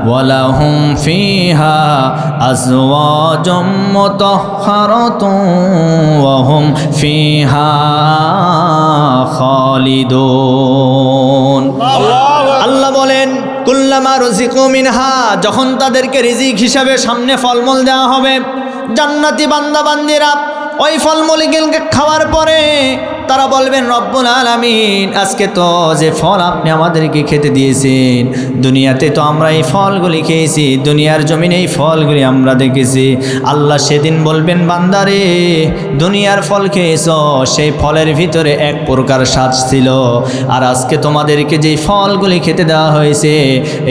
ওয়া লাহুম ফিহা আজওয়াজুম মুতাহহারাতুন ওয়া হুম ফিহা খালিদুন। আল্লাহ বলেন কুল্লামা রুজিকু মিনহা, যখন তাদেরকে রিজিক হিসাবে সামনে ফলমূল দেওয়া হবে, জান্নাতি বান্দা বান্দীরা ওই ফলমূলগুলোকে খাওয়ার পরে তারা বলবেন রব্বুল আলামিন আজকে তো যে ফল আপনি আমাদেরকে খেতে দিয়েছেন, দুনিয়াতে তো আমরা এই ফলগুলি খেয়েছি, দুনিয়ার জমিনে এই ফলগুলি আমরা দেখেছি। আল্লাহ সেদিন বলবেন বান্দারে দুনিয়ার ফল খেয়েছ, সেই ফলের ভিতরে এক প্রকার স্বাদ ছিল, আর আজকে তোমাদেরকে যেই ফলগুলি খেতে দেওয়া হয়েছে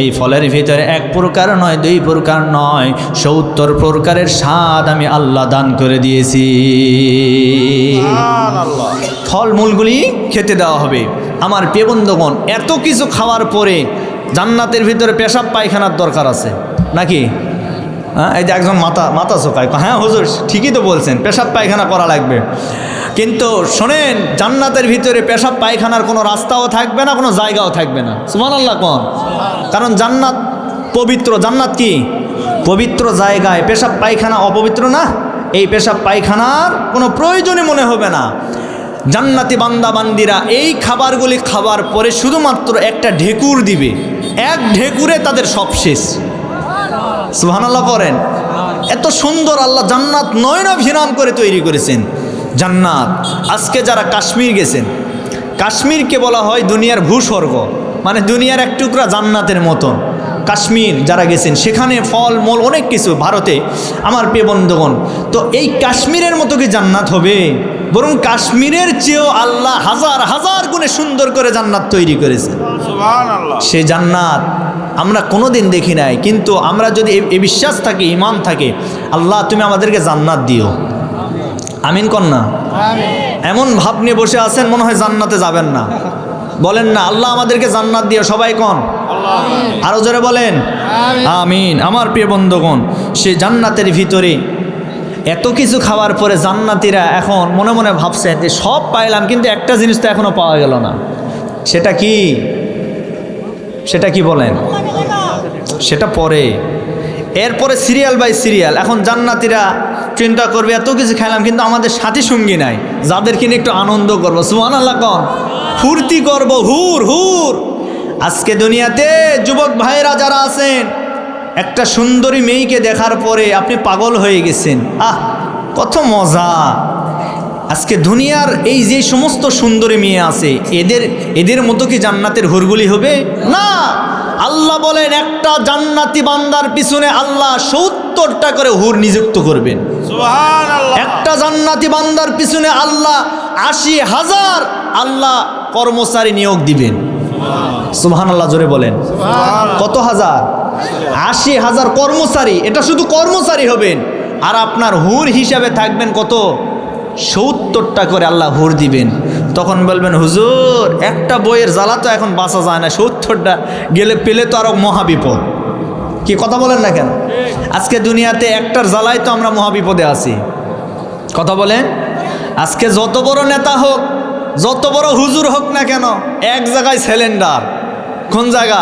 এই ফলের ভিতরে এক প্রকার নয়, দুই প্রকার নয়, 70 প্রকারের স্বাদ আমি আল্লাহ দান করে দিয়েছি। ফলমূলগুলি খেতে দেওয়া হবে। আমার প্রিয় বন্ধুগণ, এত কিছু খাওয়ার পরে জান্নাতের ভিতরে পেশাব পায়খানার দরকার আছে নাকি? হ্যাঁ, এই যে একজন মাথা চোখায়, হ্যাঁ হুজুর ঠিকই তো বলছেন, পেশাব পায়খানা করা লাগবে। কিন্তু শোনেন, জান্নাতের ভিতরে পেশাব পায়খানার কোনো রাস্তাও থাকবে না, কোনো জায়গাও থাকবে না। সুবহানাল্লাহ কোন? কারণ জান্নাত পবিত্র। জান্নাত কি? পবিত্র জায়গায় পেশাব পায়খানা অপবিত্র না। এই পেশাব পায়খানার কোনো প্রয়োজনই মনে হবে না। জান্নাতি বান্দা বান্দিরা এই খাবারগুলি খাবার পরে শুধুমাত্র একটা ঢেকুর দিবে, এক ঢেকুরে তাদের সব শেষ। সুবহানাল্লাহ করেন। এত সুন্দর আল্লাহ জান্নাত নয়নাভিরাম করে তৈরি করেছেন। জান্নাত, আজকে যারা কাশ্মীর গেছেন, কাশ্মীরকে বলা হয় দুনিয়ার ভূস্বর্গ, মানে দুনিয়ার এক টুকরা জান্নাতের মতন। কাশ্মীর যারা গেছেন সেখানে ফল মূল অনেক কিছু। ভারতে আমার প্রিয় বন্ধুগণ, তো এই কাশ্মীরের মতো কি জান্নাত হবে? বরং কাশ্মীরের চেয়েও আল্লাহ হাজার হাজার গুণে সুন্দর করে জান্নাত তৈরি করেছেন। সুবহানাল্লাহ। সে জান্নাত আমরা কোনোদিন দেখি নাই, কিন্তু আমরা যদি এই বিশ্বাস থাকে, ঈমান থাকে, আল্লাহ তুমি আমাদেরকে জান্নাত দিও, আমিন কন্যা। এমন ভাব নিয়ে বসে আছেন মনে হয় জান্নাতে যাবেন না। বলেন না আল্লাহ আমাদেরকে জান্নাত দিও, সবাই কোন আরো জোরে বলেন আমিন। আমার প্রিয় বন্ধুগণ, সে জান্নাতের ভিতরে এত কিছু খাওয়ার পরে জান্নাতীরা এখন মনে মনে ভাবছে যে সব পাইলাম, কিন্তু একটা জিনিস তো এখনো পাওয়া গেল না। সেটা কি? সেটা কি বলেন? সেটা পরে, এরপরে সিরিয়াল বাই সিরিয়াল। এখন জান্নাতীরা চিন্তা করবে এত কিছু খাইলাম, কিন্তু আমাদের সাথী সঙ্গী নাই যাদেরকে নিয়ে একটু আনন্দ করবো, সুবহানাল্লাহ কোন, ফুর্তি করব, হুর হুর। আজকে দুনিয়াতে যুবক ভাইরা যারা আছেন, একটা সুন্দরী মেয়েকে দেখার পরে আপনি পাগল হয়ে গেছেন, আহ কত মজা। আজকে দুনিয়ার এই যে সমস্ত সুন্দরী মেয়ে আছে, এদের মতো কি জান্নাতের হুরগুলি হবে? না। আল্লাহ বলেন একটা জান্নাতি বান্দার পিছনে আল্লাহ 70টা করে হুর নিযুক্ত করবেন। সুবহানাল্লাহ। একটা জান্নাতি বান্দার পিছনে আল্লাহ 80,000 আল্লাহ কর্মচারী নিয়োগ দিবেন। সুবহানাল্লাহ জোরে বলেন। কত হাজার? 80,000 কর্মচারী। এটা শুধু কর্মচারী হবেন, আর আপনার হুর হিসাবে থাকবেন কত? 70টা করে আল্লাহ হুর দিবেন। তখন বলবেন হুজুর একটা বইয়ের জ্বালা তো এখন বাঁচা যায় না, 70টা গেলে পেলে তো আরো মহাবিপদ। কি কথা বলেন না কেন? আজকে দুনিয়াতে একটার জ্বালায় তো আমরা মহাবিপদে আছি। কথা বলেন। আজকে যত বড় নেতা হোক, যত বড় হুজুর হোক না কেন, এক জায়গায় সিলিন্ডার। কোন জায়গা?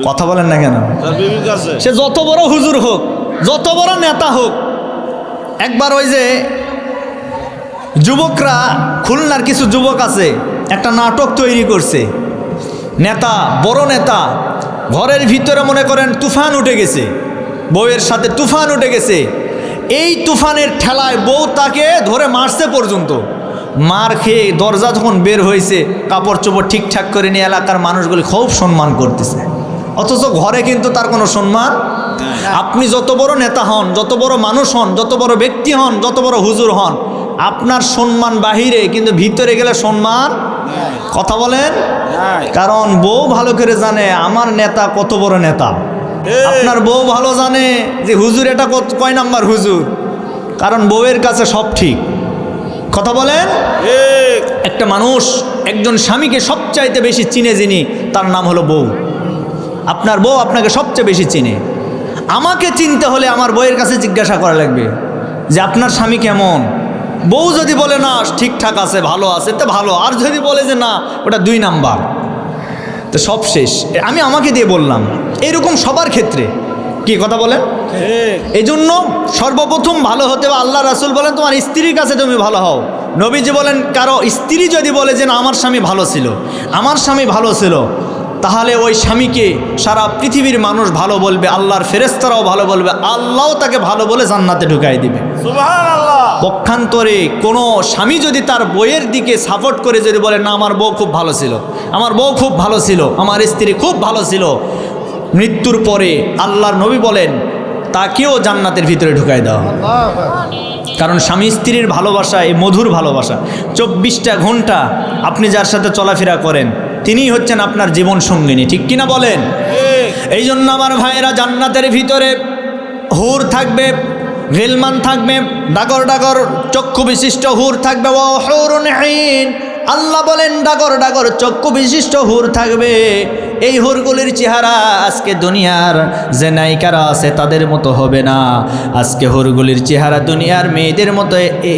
কথা বলেন না কেন? তার বিবির কাছে। সে যত বড় হুজুর হোক, যত বড় নেতা হোক। একবার ওই যে যুবকরা, খুলনার কিছু যুবক আছে, একটা নাটক তৈরি করছে। নেতা, বড় নেতা, ঘরের ভিতরে মনে করেন তুফান উঠে গেছে, বউয়ের সাথে তুফান উঠে গেছে। এই তুফানের ঠেলায় বউ তাকে ধরে মারছে পর্যন্ত। মার খেয়ে দরজা যখন বের হয়েছে, কাপড় চোপড় ঠিকঠাক করে নিয়ে এলাকার মানুষগুলি খুব সম্মান করতেছে, অথচ ঘরে কিন্তু তার কোনো সম্মান। আপনি যত বড় নেতা হন, যত বড় মানুষ হন, যত বড় ব্যক্তি হন, যত বড় হুজুর হন, আপনার সম্মান বাহিরে, কিন্তু ভিতরে গেলে সম্মান। কথা বলেন। কারণ বউ ভালো করে জানে আমার নেতা কত বড় নেতা। আপনার বউ ভালো জানে যে হুজুর এটা কয় নাম্বার হুজুর, কারণ বউয়ের কাছে সব ঠিক। কথা বলেন। একটা মানুষ একজন স্বামীকে সবচাইতে বেশি চিনে যিনি, তার নাম হলো বউ। আপনার বউ আপনাকে সবচেয়ে বেশি চিনে। আমাকে চিনতে হলে আমার বউয়ের কাছে জিজ্ঞাসা করা লাগবে যে আপনার স্বামী কেমন। বউ যদি বলে না ঠিকঠাক আছে, ভালো আছে, তো ভালো। আর যদি বলে যে না ওটা 2 নাম্বার, তো সব শেষ। আমি আমাকে দিয়ে বললাম, এরকম সবার ক্ষেত্রে। কি কথা বলেন? এই জন্য সর্বপ্রথম ভালো হতে হবে। আল্লাহ রাসূল বলেন তোমার স্ত্রীর কাছে তুমি ভালো হও। নবীজি বলেন কারো স্ত্রী যদি বলে যে না আমার স্বামী ভালো ছিল, আমার স্বামী ভালো ছিল, তাহলে ওই স্বামীকে সারা পৃথিবীর মানুষ ভালো বলবে, আল্লাহর ফেরেশতারাও ভালো বলবে, আল্লাহও তাকে ভালো বলে জান্নাতে ঢুকাই দিবে। সুবহানাল্লাহ। পক্ষান্তরে কোনো স্বামী যদি তার বউয়ের দিকে সাপোর্ট করে যদি বলে না আমার বউ খুব ভালো ছিল, আমার বউ খুব ভালো ছিল, আমার স্ত্রী খুব ভালো ছিল, মৃত্যুর পরে আল্লাহর নবী বলেন তাকেও জান্নাতের ভিতরে ঢুকাই দেওয়া। কারণ স্বামী স্ত্রীর ভালোবাসা, এই মধুর ভালোবাসা, 24টা ঘন্টা আপনি যার সাথে চলাফেরা করেন তিনিই হচ্ছেন আপনার জীবন সঙ্গিনী। ঠিক কিনা বলেন? এই জন্য আমার ভাইয়েরা, জান্নাতের ভিতরে হুর থাকবে, গিলমান থাকবে, ডাগর ডাগর চক্ষু বিশিষ্ট হুর থাকবে। ও হুরুন ঈন, আল্লাহ বলেন ডাগর ডাগর চক্ষু বিশিষ্ট হুর থাকবে। এই হুরগুলির চেহারা আজকে দুনিয়ার যে নায়িকারা আছে তাদের মতো হবে না। আজকে হুরগুলির চেহারা দুনিয়ার মেয়েদের মতো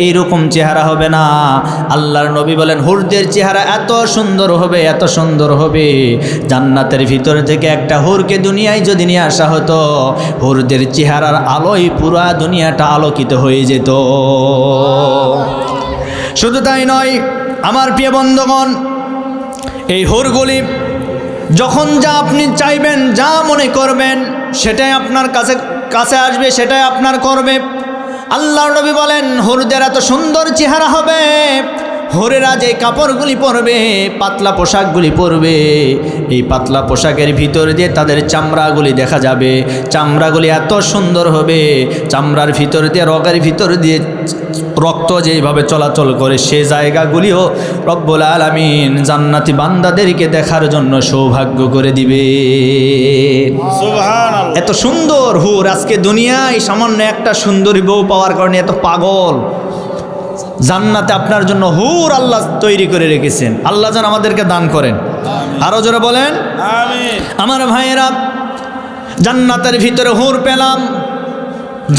এইরকম চেহারা হবে না। আল্লাহর নবী বলেন হুরদের চেহারা এত সুন্দর হবে, এত সুন্দর হবে, জান্নাতের ভিতর থেকে একটা হুরকে দুনিয়ায় যদি নিয়ে আসা হতো, হুরদের চেহারার আলোয় পুরা দুনিয়াটা আলোকিত হয়ে যেত। শুধু তাই নয় আমার প্রিয় বন্ধুগণ, এই হুরগুলি যখন যা আপনি চাইবেন, যা মনে করবেন, সেটাই আপনার কাছে আসবে, সেটাই আপনার করবে। আল্লাহর নবী বলেন হুরদের এত সুন্দর চেহারা হবে, হুরেরা যে কাপড়গুলি পরবে, পাতলা পোশাকগুলি পরবে, এই পাতলা পোশাকের ভিতর দিয়ে তাদের চামড়াগুলি দেখা যাবে। চামড়াগুলি এত সুন্দর হবে, চামড়ার ভিতর দিয়ে, রগের ভিতর দিয়ে রক্ত যেইভাবে চলাচল করে, সে জায়গাগুলিও রব্বুল আলামিন জান্নাতি বান্দাদেরকে দেখার জন্য সৌভাগ্য করে দিবে। সুবহানাল্লাহ। এত সুন্দর হুর। আজকে দুনিয়ায় সামান্য একটা সুন্দরী বউ পাওয়ার কারণে এত পাগল। জান্নাতে আপনার জন্য হুর আল্লাহ তৈরি করে রেখেছেন। আল্লাহ যেন আমাদেরকে দান করেন। আরো জোরে বলেন আমিন। আমার ভাইয়েরা, জান্নাতের ভিতরে হুর পেলাম,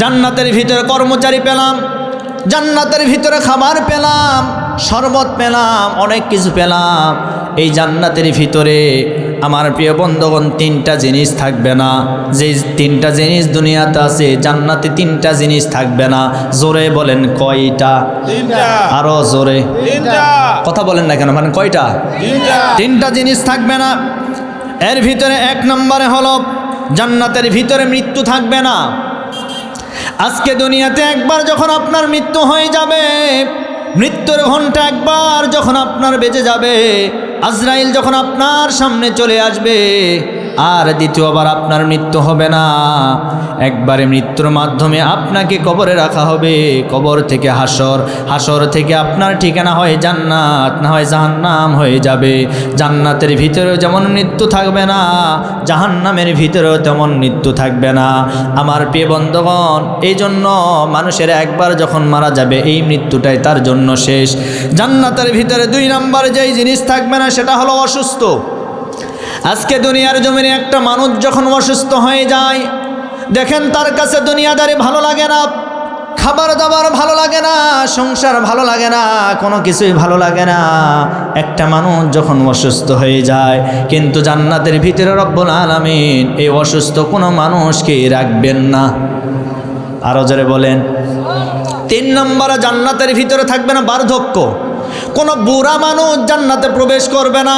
জান্নাতের ভিতরে কর্মচারী পেলাম, জান্নাতের ভিতরে খাবার পেলাম, শরবত পেলাম, অনেক কিছু পেলাম। এই জান্নাতের ভিতরে আমার প্রিয় বন্ধুগণ তিনটা জিনিস থাকবে না। যে তিনটা জিনিস দুনিয়াতে আছে, জান্নাতে তিনটা জিনিস থাকবে না। জোরে বলেন কয়টা? তিনটা। আরো জোরে তিনটা। কথা বলেন না কেন, মানে কয়টা? তিনটা। তিনটা জিনিস থাকবে না। এর ভিতরে এক নম্বরে হলো জান্নাতের ভিতরে মৃত্যু থাকবে না। আজকে দুনিয়াতে একবার যখন আপনার মৃত্যু হয়ে যাবে, মৃত্যুর ঘন্টা একবার যখন আপনার বেজে যাবে, আজরাইল যখন আপনার সামনে চলে আসবে, আর দ্বিতীয়বার আপনার মৃত্যু হবে না। একবারে মৃত্যুর মাধ্যমে আপনাকে কবরে রাখা হবে, কবর থেকে হাসর, হাসর থেকে আপনার ঠিকানা হয় জান্নাত, না হয় জাহান্নাম হয়ে যাবে। জান্নাতের ভিতরেও যেমন মৃত্যু থাকবে না, জাহান্নামের ভিতরেও তেমন মৃত্যু থাকবে না। আমার প্রিয় বন্ধুগণ, এই জন্য মানুষের একবার যখন মারা যাবে এই মৃত্যুটাই তার জন্য শেষ। জান্নাতের ভিতরে দুই নম্বর যেই জিনিস থাকবে না সেটা হলো অসুস্থ। আজকে দুনিয়ার জমিনে একটা মানুষ যখন অসুস্থ হয়ে যায়, দেখেন তার কাছে দুনিয়াদারি ভালো লাগে না, খাবার দাবার ভালো লাগে না, সংসার ভালো লাগে না, কোনো কিছুই ভালো লাগে না। একটা মানুষ যখন অসুস্থ হয়ে যায়, কিন্তু জান্নাতের ভিতরে রব্বুল আলামিন এই অসুস্থ কোনো মানুষকে রাখবেন না। আরো জোরে বলেন। তিন নম্বরে জান্নাতের ভিতরে থাকবে না বার্ধক্য। কোনো বুড়া মানুষ জান্নাতে প্রবেশ করবে না,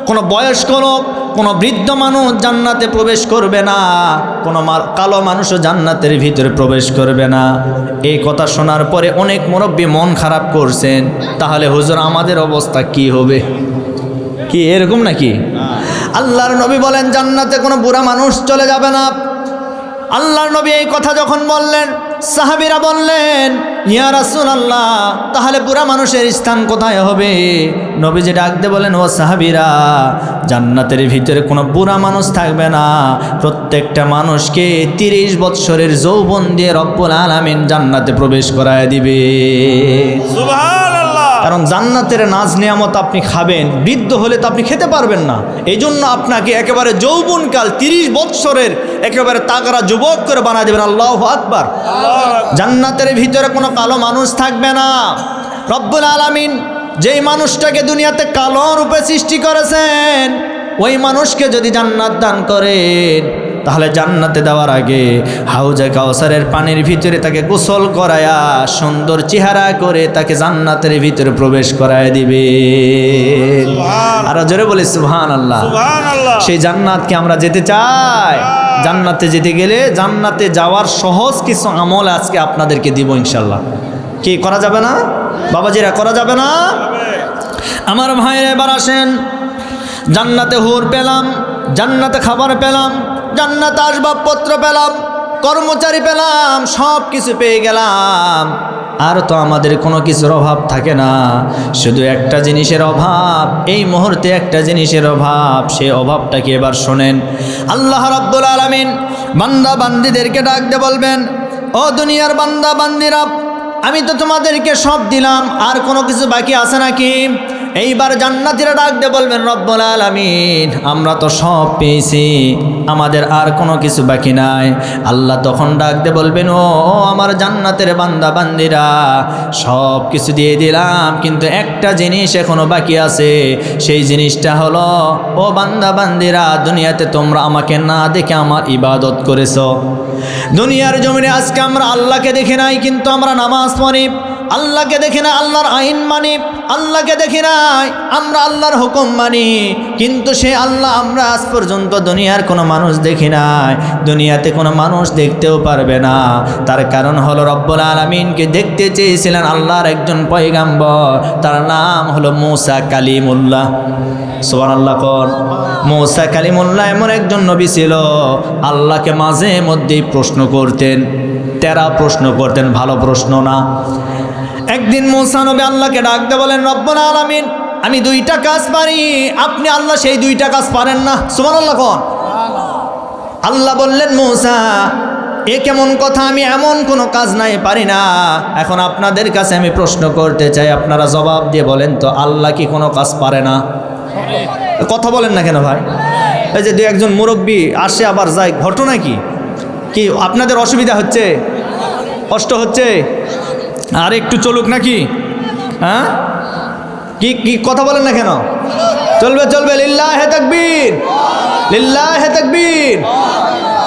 কোনো বয়স্ক লোক, কোনো বৃদ্ধ মানুষ জান্নাতে প্রবেশ করবে না, কোনো কালো মানুষও জান্নাতের ভিতরে প্রবেশ করবে না। এই কথা শোনার পরে অনেক মুরব্বী মন খারাপ করছেন, তাহলে হুজুর আমাদের অবস্থা কি হবে? কি এরকম নাকি? আল্লাহর নবী বলেন জান্নাতে কোনো বুড়া মানুষ চলে যাবে না। আল্লাহর নবী এই কথা যখন বললেন, সাহাবীরা বললেন, ইয়া রাসূলুল্লাহ, তাহলে বুড়া মানুষের স্থান কোথায় হবে? নবীজি ডাক দিয়ে বলেন, ও সাহাবীরা, জান্নাতের ভিতরে কোনো বুড়া মানুষ থাকবে না। প্রত্যেকটা মানুষকে 30 বৎসরের যৌবন দিয়ে রব্বুল আলামিন জান্নাতে প্রবেশ করায় দিবে। সুবহানাল্লাহ। কারণ জান্নাতের নাজ নিয়ামত আপনি খাবেন, বৃদ্ধ হলে তো আপনি খেতে পারবেন না। এই জন্য আপনাকে একেবারে যৌবনকাল 30 বৎসরের একেবারে তাগড়া যুবক করে বানায় দেবেন। আল্লাহু আকবার। জান্নাতের ভিতরে কোনো কালো মানুষ থাকবে না। রব্বুল আলামিন যেই মানুষটাকে দুনিয়াতে কালো রূপে সৃষ্টি করেছেন, ওই মানুষকে যদি জান্নাত দান করেন, তাহলে জান্নাতে দেওয়ার আগে হাউজে কাউসারের পানির ভিতরে তাকে গোসল করায়া সুন্দর চেহারা করে তাকে জান্নাতের ভিতরে প্রবেশ করায় দিবে। আর জোরে বলি সুবহানাল্লাহ। সুবহানাল্লাহ। সেই জান্নাতকে আমরা যেতে চাই। জান্নাতে যেতে গেলে জান্নাতে যাওয়ার সহজ কিছু আমল আজকে আপনাদেরকে দিব ইনশাল্লাহ। কি করা যাবে না বাবাজিরা? করা যাবে না? আমার ভাইরা এবার আসেন, জান্নাতে হুর পেলাম, জান্নাতে খাবার পেলাম, জান্নাতে আসবাবপত্র পেলাম, কর্মচারী পেলাম, সব কিছু পেয়ে গেলাম। আর তো আমাদের কোনো কিছুর অভাব থাকে না, শুধু একটা জিনিসের অভাব। এই মুহূর্তে একটা জিনিসের অভাব, সেই অভাবটাকে এবার শোনেন। আল্লাহ রাব্বুল আলামিন বান্দা বান্দীদেরকে ডাক দিয়ে বলবেন, ও দুনিয়ার বান্দা বান্দীরা, আমি তো তোমাদেরকে সব দিলাম, আর কোনো কিছু বাকি আছে নাকি? এইবার জান্নাতীরা ডাক দিয়ে বলবেন, রব্বুল আলামিন আমরা তো সব পেয়েছি, আমাদের আর কোনো কিছু বাকি নাই। আল্লাহ তখন ডাক দিয়ে বলবেন, ও আমার জান্নাতের বান্দা বান্দিরা, সব কিছু দিয়ে দিলাম, কিন্তু একটা জিনিস এখনো বাকি আছে। সেই জিনিসটা হলো, ও বান্দা বান্দিরা, দুনিয়াতে তোমরা আমাকে না দেখে আমার ইবাদত করেছো। দুনিয়ার জমিনে আজকে আমরা আল্লাহকে দেখি নাই, কিন্তু আমরা নামাজ পড়ি। আল্লাহকে দেখি না, আল্লাহর আইন মানি। আল্লাহকে দেখি নাই, আমরা আল্লাহর হুকুম মানি, কিন্তু সে আল্লাহ আমরা আজ পর্যন্ত দুনিয়ার কোনো মানুষ দেখি নাই, দুনিয়াতে কোনো মানুষ দেখতেও পারবে না। তার কারণ হলো রব্বুল আলামিনকে দেখতে চেয়েছিলেন আল্লাহর একজন পয়গাম্বর, তার নাম হলো মূসা কালিমুল্লাহ। সুবহানাল্লাহ। কোন মূসা কালিমুল্লাহ এমন একজন নবী ছিল, আল্লাহকে মাঝে মধ্যেই প্রশ্ন করতেন, তেরা প্রশ্ন করতেন, ভালো প্রশ্ন না। একদিন মূসা নবী আল্লাহকে ডাক দিয়ে বলেন, রব্বুল আলামিন আমি 2টা কাজ পারি, আপনি আল্লাহ সেই 2টা কাজ পারেন না। সুবহানাল্লাহ। কোন আল্লাহ বললেন, মূসা এ কেমন কথা, আমি এমন কোনো কাজ নাই পারি না। এখন আপনাদের কাছে আমি প্রশ্ন করতে চাই, আপনারা জবাব দিয়ে বলেন তো, আল্লাহ কি কোনো কাজ পারে না? কথা বলেন না কেন ভাই? এই যে দু একজন মুরব্বী আসে আবার যায়, ঘটনা কি? কি আপনাদের অসুবিধা হচ্ছে, কষ্ট হচ্ছে? আর একটু চলুক নাকি? হ্যাঁ, কি কি কথা বলেন না কেন? চলবে চলবে, লিল্লাহে তাকবীর, লিল্লাহে তাকবীর।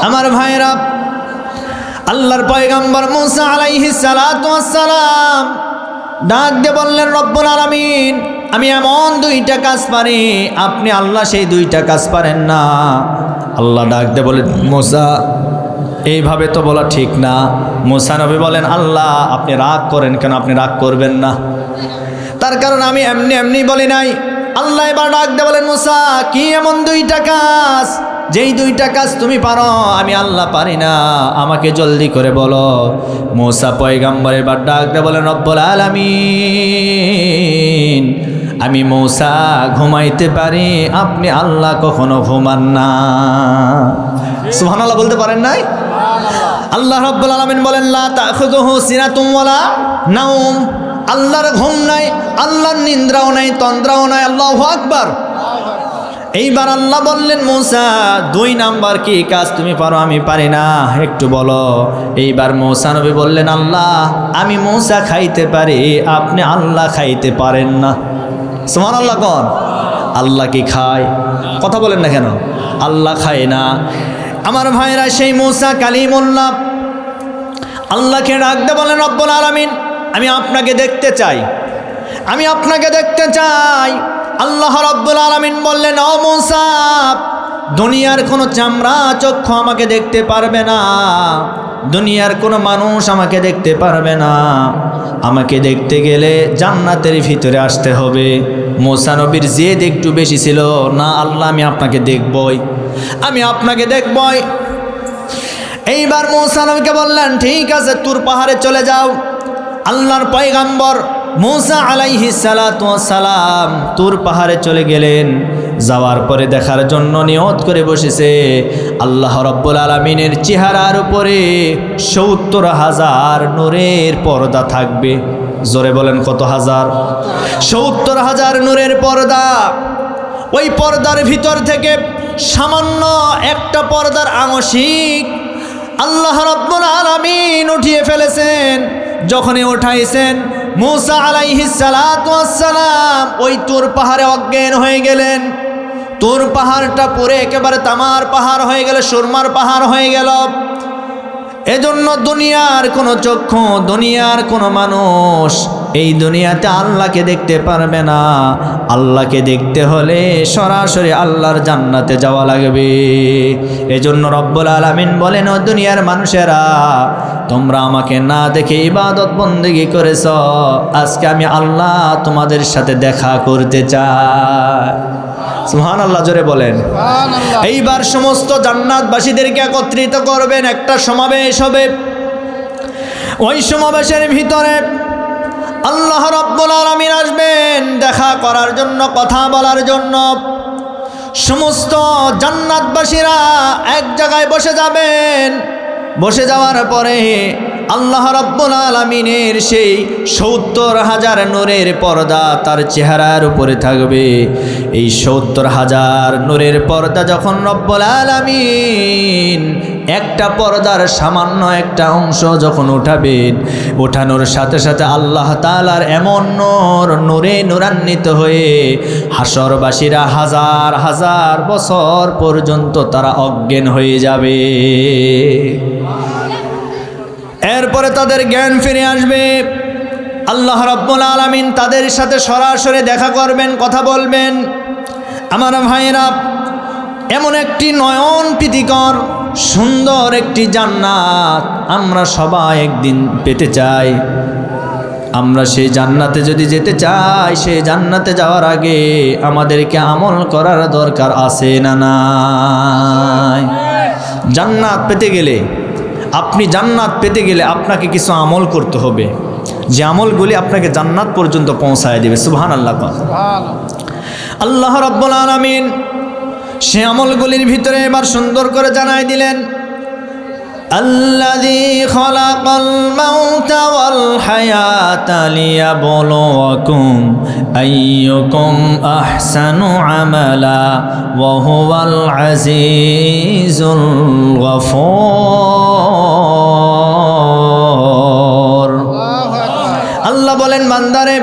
আমার ভাইরা, আল্লাহর পয়গম্বর মুসা আলাইহিস সালাতু ওয়াস সালাম ডাক দিয়ে বললেন, রব্বুল আলামিন, আমি এমন দুইটা কাজ পারি, আপনি আল্লাহ সেই দুইটা কাজ পারেন না। আল্লাহ ডাক দিয়ে বলেন, মুসা এইভাবে তো বলা ঠিক না। মুসা নবী বলেন, আল্লাহ আপনি রাগ করেন কেন? আপনি রাগ করবেন না, তার কারণ আমি এমনি এমনি বলি নাই। আল্লাহ এবার ডাক দিয়ে বলেন, মুসা কি এমন দুইটা কাজ, যেই দুইটা কাজ তুমি পারো আমি আল্লাহ পারি না, আমাকে জলদি করে বলো। মুসা পয়গম্বর এবার ডাক দিয়ে বলেন, রব্বুল আলামিন, আমি মুসা ঘুমাইতে পারি, আপনি আল্লাহ কখনো ঘুমান না। সুবহানাল্লাহ বলতে পারেন নাই? আল্লাহ রব্বুল আলামিন বলেন, লা তাখুযুহু সিনাতুম ওয়ালা নাওম, আল্লাহর ঘুম নাই, আল্লাহর নিদ্রাও নাই, তন্দ্রাও নাই। আল্লাহু আকবার। এইবার আল্লাহ বললেন, মুসা দুই নাম্বার কি কাজ তুমি পারো আমি পারি না, একটু বলো। এইবার মুসা নবী বললেন, আল্লাহ আমি মুসা খাইতে পারি, আপনি আল্লাহ খাইতে পারেন না। সুবহানাল্লাহ কোন? আল্লাহ কি খায়? কথা বলেন না কেন? আল্লাহ খায় না। আমার ভাইরা, সেই মুসা কালিমুল্লাহ আল্লাহকে ডাকতে বলেন, রব্বুল আলামিন, আমি আপনাকে দেখতে চাই, আমি আপনাকে দেখতে চাই। আল্লাহ রব্বুল আলামিন বললেন, ও মুসা, দুনিয়ার কোনো চামড়া চক্ষু আমাকে দেখতে পারবে না, দুনিয়ার কোনো মানুষ আমাকে দেখতে পারবে না। আমাকে দেখতে গেলে জান্নাতের ভিতরে আসতে হবে। মুসা নবীর জেদ একটু বেশি ছিল, না আল্লাহ আমি আপনাকে দেখবই, আমি আপনাকে দেখবই। এইবার মুসা নবীকে বললেন, ঠিক আছে তুর পাহাড়ে চলে যাও। আল্লাহর পয়গম্বর মুসা আলাইহিস সালাতু ওয়াস সালাম তুর পাহাড়ে চলে গেলেন। যাওয়ার পরে দেখার জন্য নিয়ত করে বসেছে, আল্লাহ রব্বুল আলামিনের চেহারার উপরে ৭০,০০০ নূরের পর্দা থাকবে। জোরে বলেন কত হাজার? ৭০,০০০ নূরের পর্দা। ওই পর্দার ভিতর থেকে সামান্য একটা পর্দার আংশিক আল্লাহ রব্বুল আলামিন উঠিয়ে ফেলেছেন। যখনই উঠাইছেন, মুসা আলাইহিস সালাতু ওয়াস সালাম ওই তুর পাহাড়ে অজ্ঞান হয়ে গেলেন। তুর পাহাড়টা পুরে একেবারে তামার পাহাড় হয়ে গেল, সুরমার পাহাড় হয়ে গেল। এজন্য দুনিয়ার কোনো চক্ষু, দুনিয়ার কোনো মানুষ এই দুনিয়াতে আল্লাহকে দেখতে পারবে না। আল্লাহকে দেখতে হলে সরাসরি আল্লাহর জান্নাতে যাওয়া লাগবে। এজন্য রব্বুল আলামিন বলেন, ও দুনিয়ার মানুষেরা, তোমরা আমাকে না দেখে ইবাদত বন্দেগী করেছ, আজকে আমি আল্লাহ তোমাদের সাথে দেখা করতে চাই। সুবহানাল্লাহ, জোরে বলেন। এইবার সমস্ত জান্নাতবাসীদেরকে একত্রিত করবেন, একটা সমাবেশ হবে। ওই সমাবেশের ভিতরে আল্লাহ রব্বুল আলামিন আসবেন দেখা করার জন্য, কথা বলার জন্য। সমস্ত জান্নাতবাসীরা এক জায়গায় বসে যাবেন। বসে যাওয়ার পরে আল্লাহ রব্বুল আলামিনের সেই ৭০,০০০ নূরের পর্দা তার চেহারার উপরে থাকবে। এই ৭০,০০০ নূরের পর্দা যখন রব্বুল আলামিন একটা পর্দার সামান্য একটা অংশ যখন উঠাবেন, ওঠানোর সাথে সাথে আল্লাহ তাআলার এমন নূর, নূরে নূরান্বিত হয়ে হাসরবাসীরা হাজার হাজার বছর পর্যন্ত তারা অজ্ঞান হয়ে যাবে। এরপরে তাদের জ্ঞান ফিরে আসবে। আল্লাহ রাব্বুল আলামিন তাদের সাথে সরাসরি দেখা করবেন, কথা বলবেন। আমার ভাইয়েরা, এমন একটি নয়ন প্রীতিকর সুন্দর একটি জান্নাত আমরা সবাই একদিন পেতে চাই। আমরা সেই জান্নাতে যদি যেতে চাই, সেই জান্নাতে যাওয়ার আগে আমাদেরকে আমল করার দরকার আছে না নাই? জান্নাত পেতে গেলে, আপনি জান্নাত পেতে গেলে আপনাকে কিছু আমল করতে হবে, যে আমলগুলি আপনাকে জান্নাত পর্যন্ত পৌঁছায় দেবে। সুবহানাল্লাহ। আল্লাহ রাব্বুল আলামিন সে আমলগুলির ভিতরে এবার সুন্দর করে জানাই দিলেন। الذي خلق الموت والحياة ليبلوكم أيكم أحسن عملا وهو العزيز الغفور আল্লাহ বলেন বান্দারে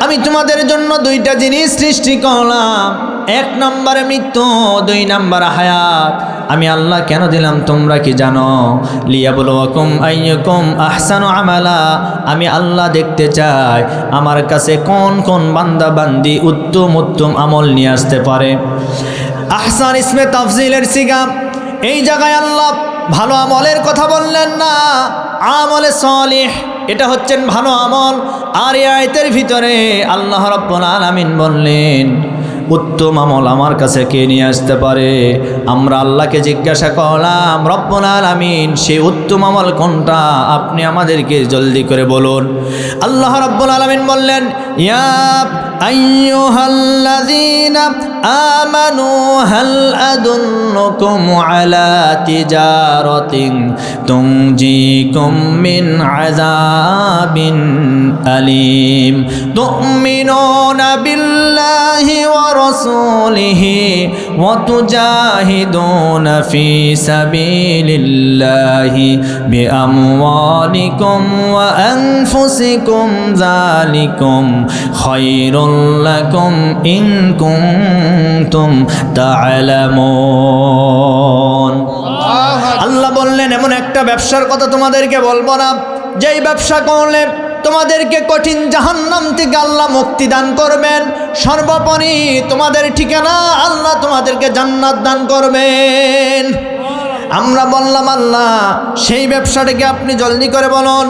আমি তোমাদের জন্য দুইটা জিনিস সৃষ্টি করলাম, এক নম্বরে মৃত্যু, দুই নম্বরে হায়াত। আমি আল্লাহ কেন দিলাম তোমরা কি জানো? লিয়াবলুয়াকুম আইয়ুকুম আহসানু আমালা। আমি আল্লাহ দেখতে চাই আমার কাছে কোন কোন বান্দা বান্দি উত্তম উত্তম আমল নিয়ে আসতে পারে। আহসান ইসমে তাফজিলের সিগা। এই জায়গায় আল্লাহ ভালো আমলের কথা বললেন না, আমলে সলিহ, এটা হচ্ছেন ভালো আমল। আর এই আয়াতের ভিতরে আল্লাহ রাব্বুল আলামিন বললেন উত্তম আমল আমার কাছে কে নিয়ে আসতে পারে? আমরা আল্লাহকে জিজ্ঞাসা করলাম রব্বুল আলামিন সেই উত্তম আমল কোনটা, আপনি আমাদেরকে জলদি করে বলুন। আল্লাহ রাব্বুল আলামিন বললেন ইয়া আইয়ুহাল্লাযীনা আমানু হাল আদুল্লুকুম আলা তিজারাতিন তুনজিকুম মিন আযাবিন আলীম তুমিনুনা বিল্লাহি ওয়া রাসূলিহি ওয়া তুজাহিদুনা ফি সাবিলিল্লাহি বিআমওয়ালিকুম ওয়া আনফুসিকুম যালিকুম খায়রুল লাকুম ইন কুনতুম তা'লামুন। আল্লাহ বললেন এমন একটা ব্যবসার কথা তোমাদেরকে বলবো না, যেই ব্যবসা করলে তোমাদেরকে কঠিন জাহান্নাম থেকে আল্লাহ মুক্তি দান করবেন, সর্বোপরি তোমাদের ঠিকানা আল্লাহ তোমাদেরকে জান্নাত দান করবেন। আমরা বললাম আল্লাহ সেই ব্যবসাটাকে আপনি জলদি করে বলুন।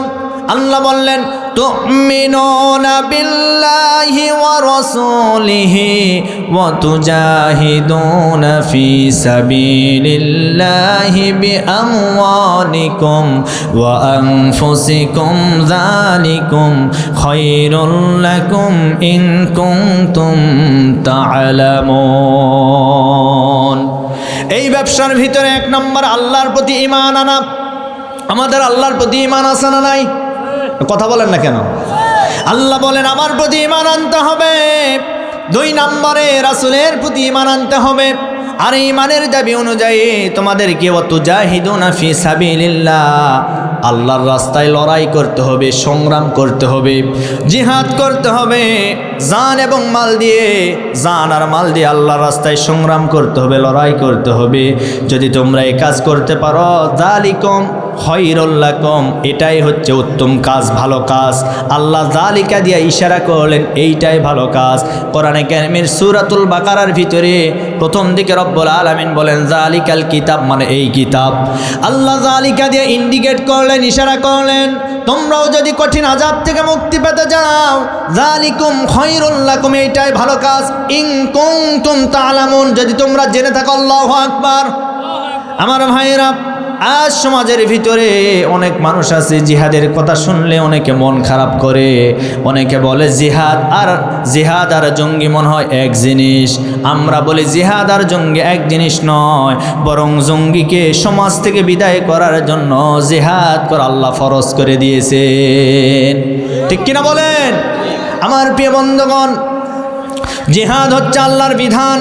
আল্লাহ বললেন তুমিনুনা বিল্লাহি ওয়া রাসূলিহি ওয়া তুজাহিদুনা ফি সাবিলিল্লাহি বিআমওয়ালিকুম ওয়া আনফুসিকুম যালিকুম খায়রুল লাকুম ইন কুনতুম তা'লামুন। এই ব্যবসার ভিতরে এক নম্বর আল্লাহর প্রতি ঈমান আনা। আমাদের আল্লাহর প্রতি ঈমান আছে না নাই? কথা বলেন না কেন? আল্লাহ বলেন আমার প্রতি ঈমান আনতে হবে। দুই নম্বরে রাসূলের প্রতি ঈমান আনতে হবে। আর ঈমানের দাবি অনুযায়ী তোমাদেরকে ওয়াতুজাহিদুনা ফি সাবিলিল্লাহ, আল্লাহর রাস্তায় লড়াই করতে হবে, সংগ্রাম করতে হবে, জিহাদ করতে হবে। জান এবং মাল দিয়ে, জান আর মাল দিয়ে আল্লাহর রাস্তায় সংগ্রাম করতে হবে, লড়াই করতে হবে। যদি তোমরা এই কাজ করতে পারো যালিকুম খায়রুল লাকুম, এটাই হচ্ছে উত্তম কাজ, ভালো কাজ। আল্লাহ যালিকা দিয়ে ইশারা করলেন এইটাই ভালো কাজ। কোরআনে কারীমের সূরাতুল বাকারার ভিতরে প্রথম দিকে রব্বুল আলামিন বলেন যালিকাল কিতাব, মানে এই কিতাব। আল্লাহ যালিকা দিয়ে ইন্ডিকেট করলেন, ইশারা করলেন তোমরাও যদি কঠিন আযাব থেকে মুক্তি পেতে চাও যালিকুম খায়রুল লাকুম, এইটাই ভালো কাজ। ইন কুনতুম তা'লামুন, যদি তোমরা জেনে থাকো। আল্লাহু আকবার। আমার ভাইরা, আজ সমাজের ভিতরে অনেক মানুষ আছে জিহাদের কথা শুনলে অনেকে মন খারাপ করে। অনেকে বলে জিহাদ আর জঙ্গি মনে হয় এক জিনিস। আমরা বলি জিহাদ আর জঙ্গি এক জিনিস নয়, বরং জঙ্গিকে সমাজ থেকে বিদায় করার জন্য জিহাদ করা আল্লাহ ফরজ করে দিয়েছেন। ঠিক কিনা বলেন? আমার প্রিয় বন্ধুগণ, জিহাদ হচ্ছে আল্লাহর বিধান,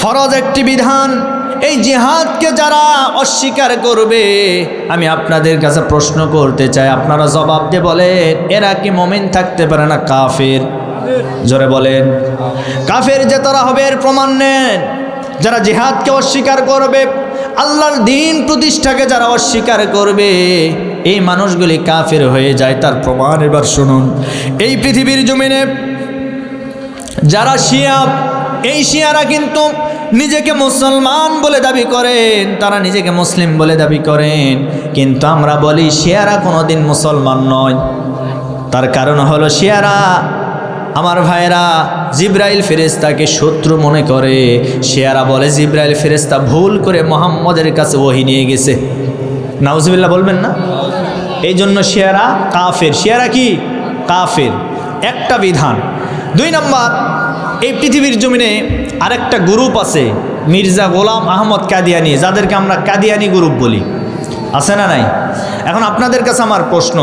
ফরজ একটি বিধান। এই জিহাদকে যারা অস্বীকার করবে, আমি আপনাদের কাছে প্রশ্ন করতে চাই, আপনারা জবাব দিয়ে বলেন এরা কি মুমিন থাকতে পারে না কাফের? জোরে বলেন। কাফের যে তারা হবে এর প্রমাণ নেন। যারা জিহাদকে অস্বীকার করবে, আল্লাহর দ্বীন প্রতিষ্ঠাকে যারা অস্বীকার করবে, এই মানুষগুলি কাফের হয়ে যায়। তার প্রমাণ এবার শুনুন। এই পৃথিবীর জমিনে যারা শিয়া, এই শিয়ারা কিন্তু নিজেকে মুসলমান বলে দাবি করেন, তারা নিজেকে মুসলিম বলে দাবি করেন, কিন্তু আমরা বলি শিয়ারা কোনোদিন মুসলমান নয়। তার কারণ হলো শিয়ারা, আমার ভাইরা, জিব্রাইল ফেরেশতাকে শত্রু মনে করে। শিয়ারা বলে জিব্রাইল ফেরেশতা ভুল করে মুহাম্মদের কাছে ওহী নিয়ে গেছে। নাউজুবিল্লাহ বলবেন না? এই জন্য শিয়ারা কাফের। শিয়ারা কি? কাফের। একটা বিধান। দুই নম্বর, এই পৃথিবীর জমিনে আরেকটা গ্রুপ আছে, মির্জা গোলাম আহমদ কাদিয়ানি, যাদেরকে আমরা কাদিয়ানি গ্রুপ বলি। আছে না নাই? এখন আপনাদের কাছে আমার প্রশ্ন,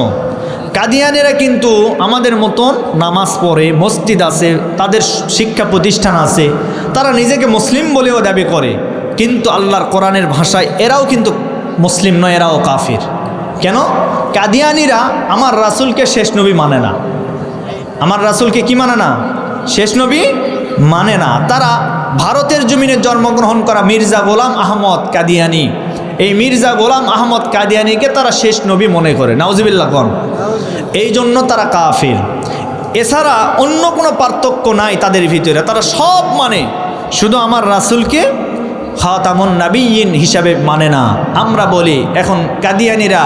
কাদিয়ানিরা কিন্তু আমাদের মতন নামাজ পড়ে, মসজিদ আছে, তাদের শিক্ষা প্রতিষ্ঠান আছে, তারা নিজেকে মুসলিম বলেও দাবি করে, কিন্তু আল্লাহর কোরআনের ভাষায় এরাও কিন্তু মুসলিম নয়, এরাও কাফির। কেন? কাদিয়ানিরা আমার রাসূলকে শেষ নবী মানে না। আমার রাসূলকে কি মানে না? শেষ নবী মানে না। তারা ভারতের জমিনে জন্মগ্রহণ করা মির্জা গোলাম আহমদ কাদিয়ানি, এই মির্জা গোলাম আহমদ কাদিয়ানিকে তারা শেষ নবী মনে করে। নাউজুবিল্লাহ কোন? এই জন্য তারা কাফির। এছাড়া অন্য কোনো পার্থক্য নাই তাদের ভিতরে, তারা সব মানে, শুধু আমার রাসূলকে খাতামুন নাবিয়্যিন হিসাবে মানে না। আমরা বলি এখন কাদিয়ানিরা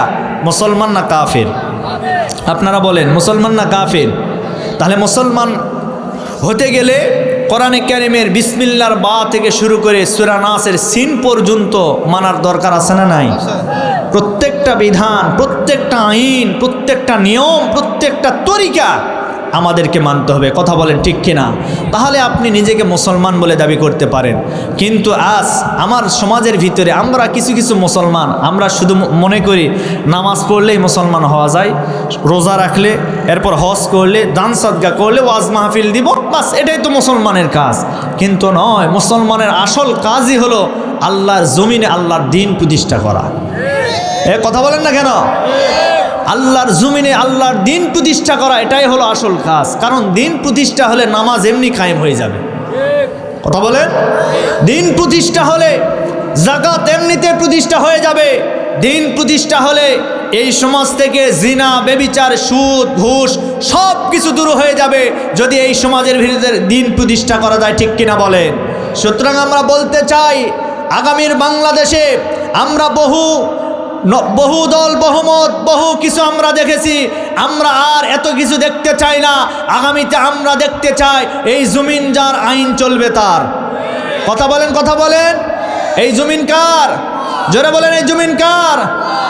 মুসলমান না কাফির? আপনারা বলেন মুসলমান না কাফির? তাহলে মুসলমান হতে গেলে কোরআনে কারিমের বিসমিল্লাহর বা থেকে শুরু করে সূরা নাসের সিন পর্যন্ত মানার দরকার আছে না নাই? প্রত্যেকটা বিধান, প্রত্যেকটা আইন, প্রত্যেকটা নিয়ম, প্রত্যেকটা তরিকা আমাদেরকে মানতে হবে। কথা বলেন ঠিক কিনা? তাহলে আপনি নিজেকে মুসলমান বলে দাবি করতে পারেন। কিন্তু আজ আমার সমাজের ভিতরে আমরা কিছু কিছু মুসলমান, আমরা শুধু মনে করি নামাজ পড়লেই মুসলমান হওয়া যায়, রোজা রাখলে, এরপর হজ করলে, দান সদকা করলে, ওয়াজ মাহফিল দিব, বাস এটাই তো মুসলমানের কাজ। কিন্তু নয়, মুসলমানের আসল কাজই হলো আল্লাহর জমিনে আল্লাহর দ্বীন প্রতিষ্ঠা করা। কথা বলেন না কেন? আল্লাহর জমিনে আল্লাহর দ্বীন প্রতিষ্ঠা করা, এটাই হলো আসল কাজ। কারণ দ্বীন প্রতিষ্ঠা হলে নামাজ এমনি কায়েম হয়ে যাবে। কথা বলেন? দ্বীন প্রতিষ্ঠা হলে যাকাত এমনিতে প্রতিষ্ঠা হয়ে যাবে। দ্বীন প্রতিষ্ঠা হলে এই সমাজ থেকে জিনা, ব্যভিচার, সুদ, ঘুষ সব কিছু দূর হয়ে যাবে, যদি এই সমাজের ভিতরে দ্বীন প্রতিষ্ঠা করা যায়। ঠিক কিনা বলেন? সুতরাং আমরা বলতে চাই, আগামীর বাংলাদেশে আমরা বহু দল, বহুমত, বহু কিছু আমরা দেখেছি। আমরা আর এত কিছু দেখতে চাই না। আগামীতে আমরা দেখতে চাই এই জমিন যার, আইন চলবে তার। কথা বলেন, কথা বলেন। এই জমিন কার? জোরে বলেন, এই জমিন কার?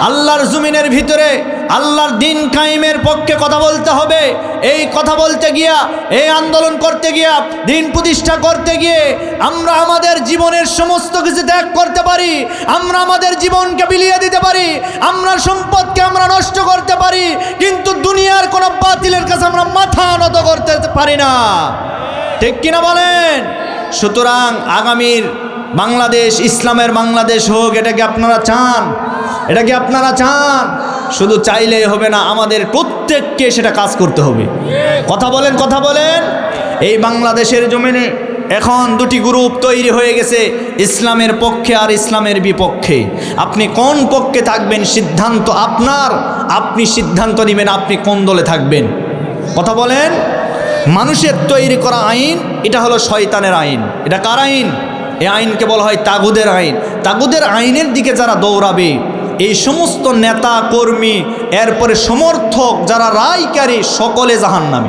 আল্লাহর জমিনের ভিতরে আল্লাহর দ্বীন কায়েমের পক্ষে কথা বলতে হবে। এই কথা বলতে গিয়া, এই আন্দোলন করতে গিয়া, দ্বীন প্রতিষ্ঠা করতে গিয়ে আমরা আমাদের জীবনের সমস্ত কিছু ত্যাগ করতে পারি, আমরা আমাদের জীবনকে বিলিয়ে দিতে পারি, আমরা সম্পদকে আমরা নষ্ট করতে পারি, কিন্তু দুনিয়ার কোনো বাতিলের কাছে আমরা মাথা নত করতে পারি না। ঠিক কিনা বলেন? সুতরাং আগামীর বাংলাদেশ ইসলামের বাংলাদেশ হোক, এটা কি আপনারা চান? এটা কি আপনারা চান? শুধু চাইলেই হবে না, আমাদের প্রত্যেককে সেটা কাজ করতে হবে। কথা বলেন, কথা বলেন। এই বাংলাদেশের জমিনে এখন দুটি গ্রুপ তৈরি হয়ে গেছে, ইসলামের পক্ষে আর ইসলামের বিপক্ষে। আপনি কোন পক্ষে থাকবেন সিদ্ধান্ত আপনার, আপনি সিদ্ধান্ত নেবেন আপনি কোন দলে থাকবেন। কথা বলেন। মানুষের তৈরি করা আইন, এটা হলো শয়তানের আইন। এটা কার আইন? এই আইনকে বলা হয় তাগুদের আইন। তাগুদের আইনের দিকে যারা দৌড়াবে, এই সমস্ত নেতা কর্মী, এরপরে সমর্থক যারা রায়কারী, সকলে জাহান্নামী।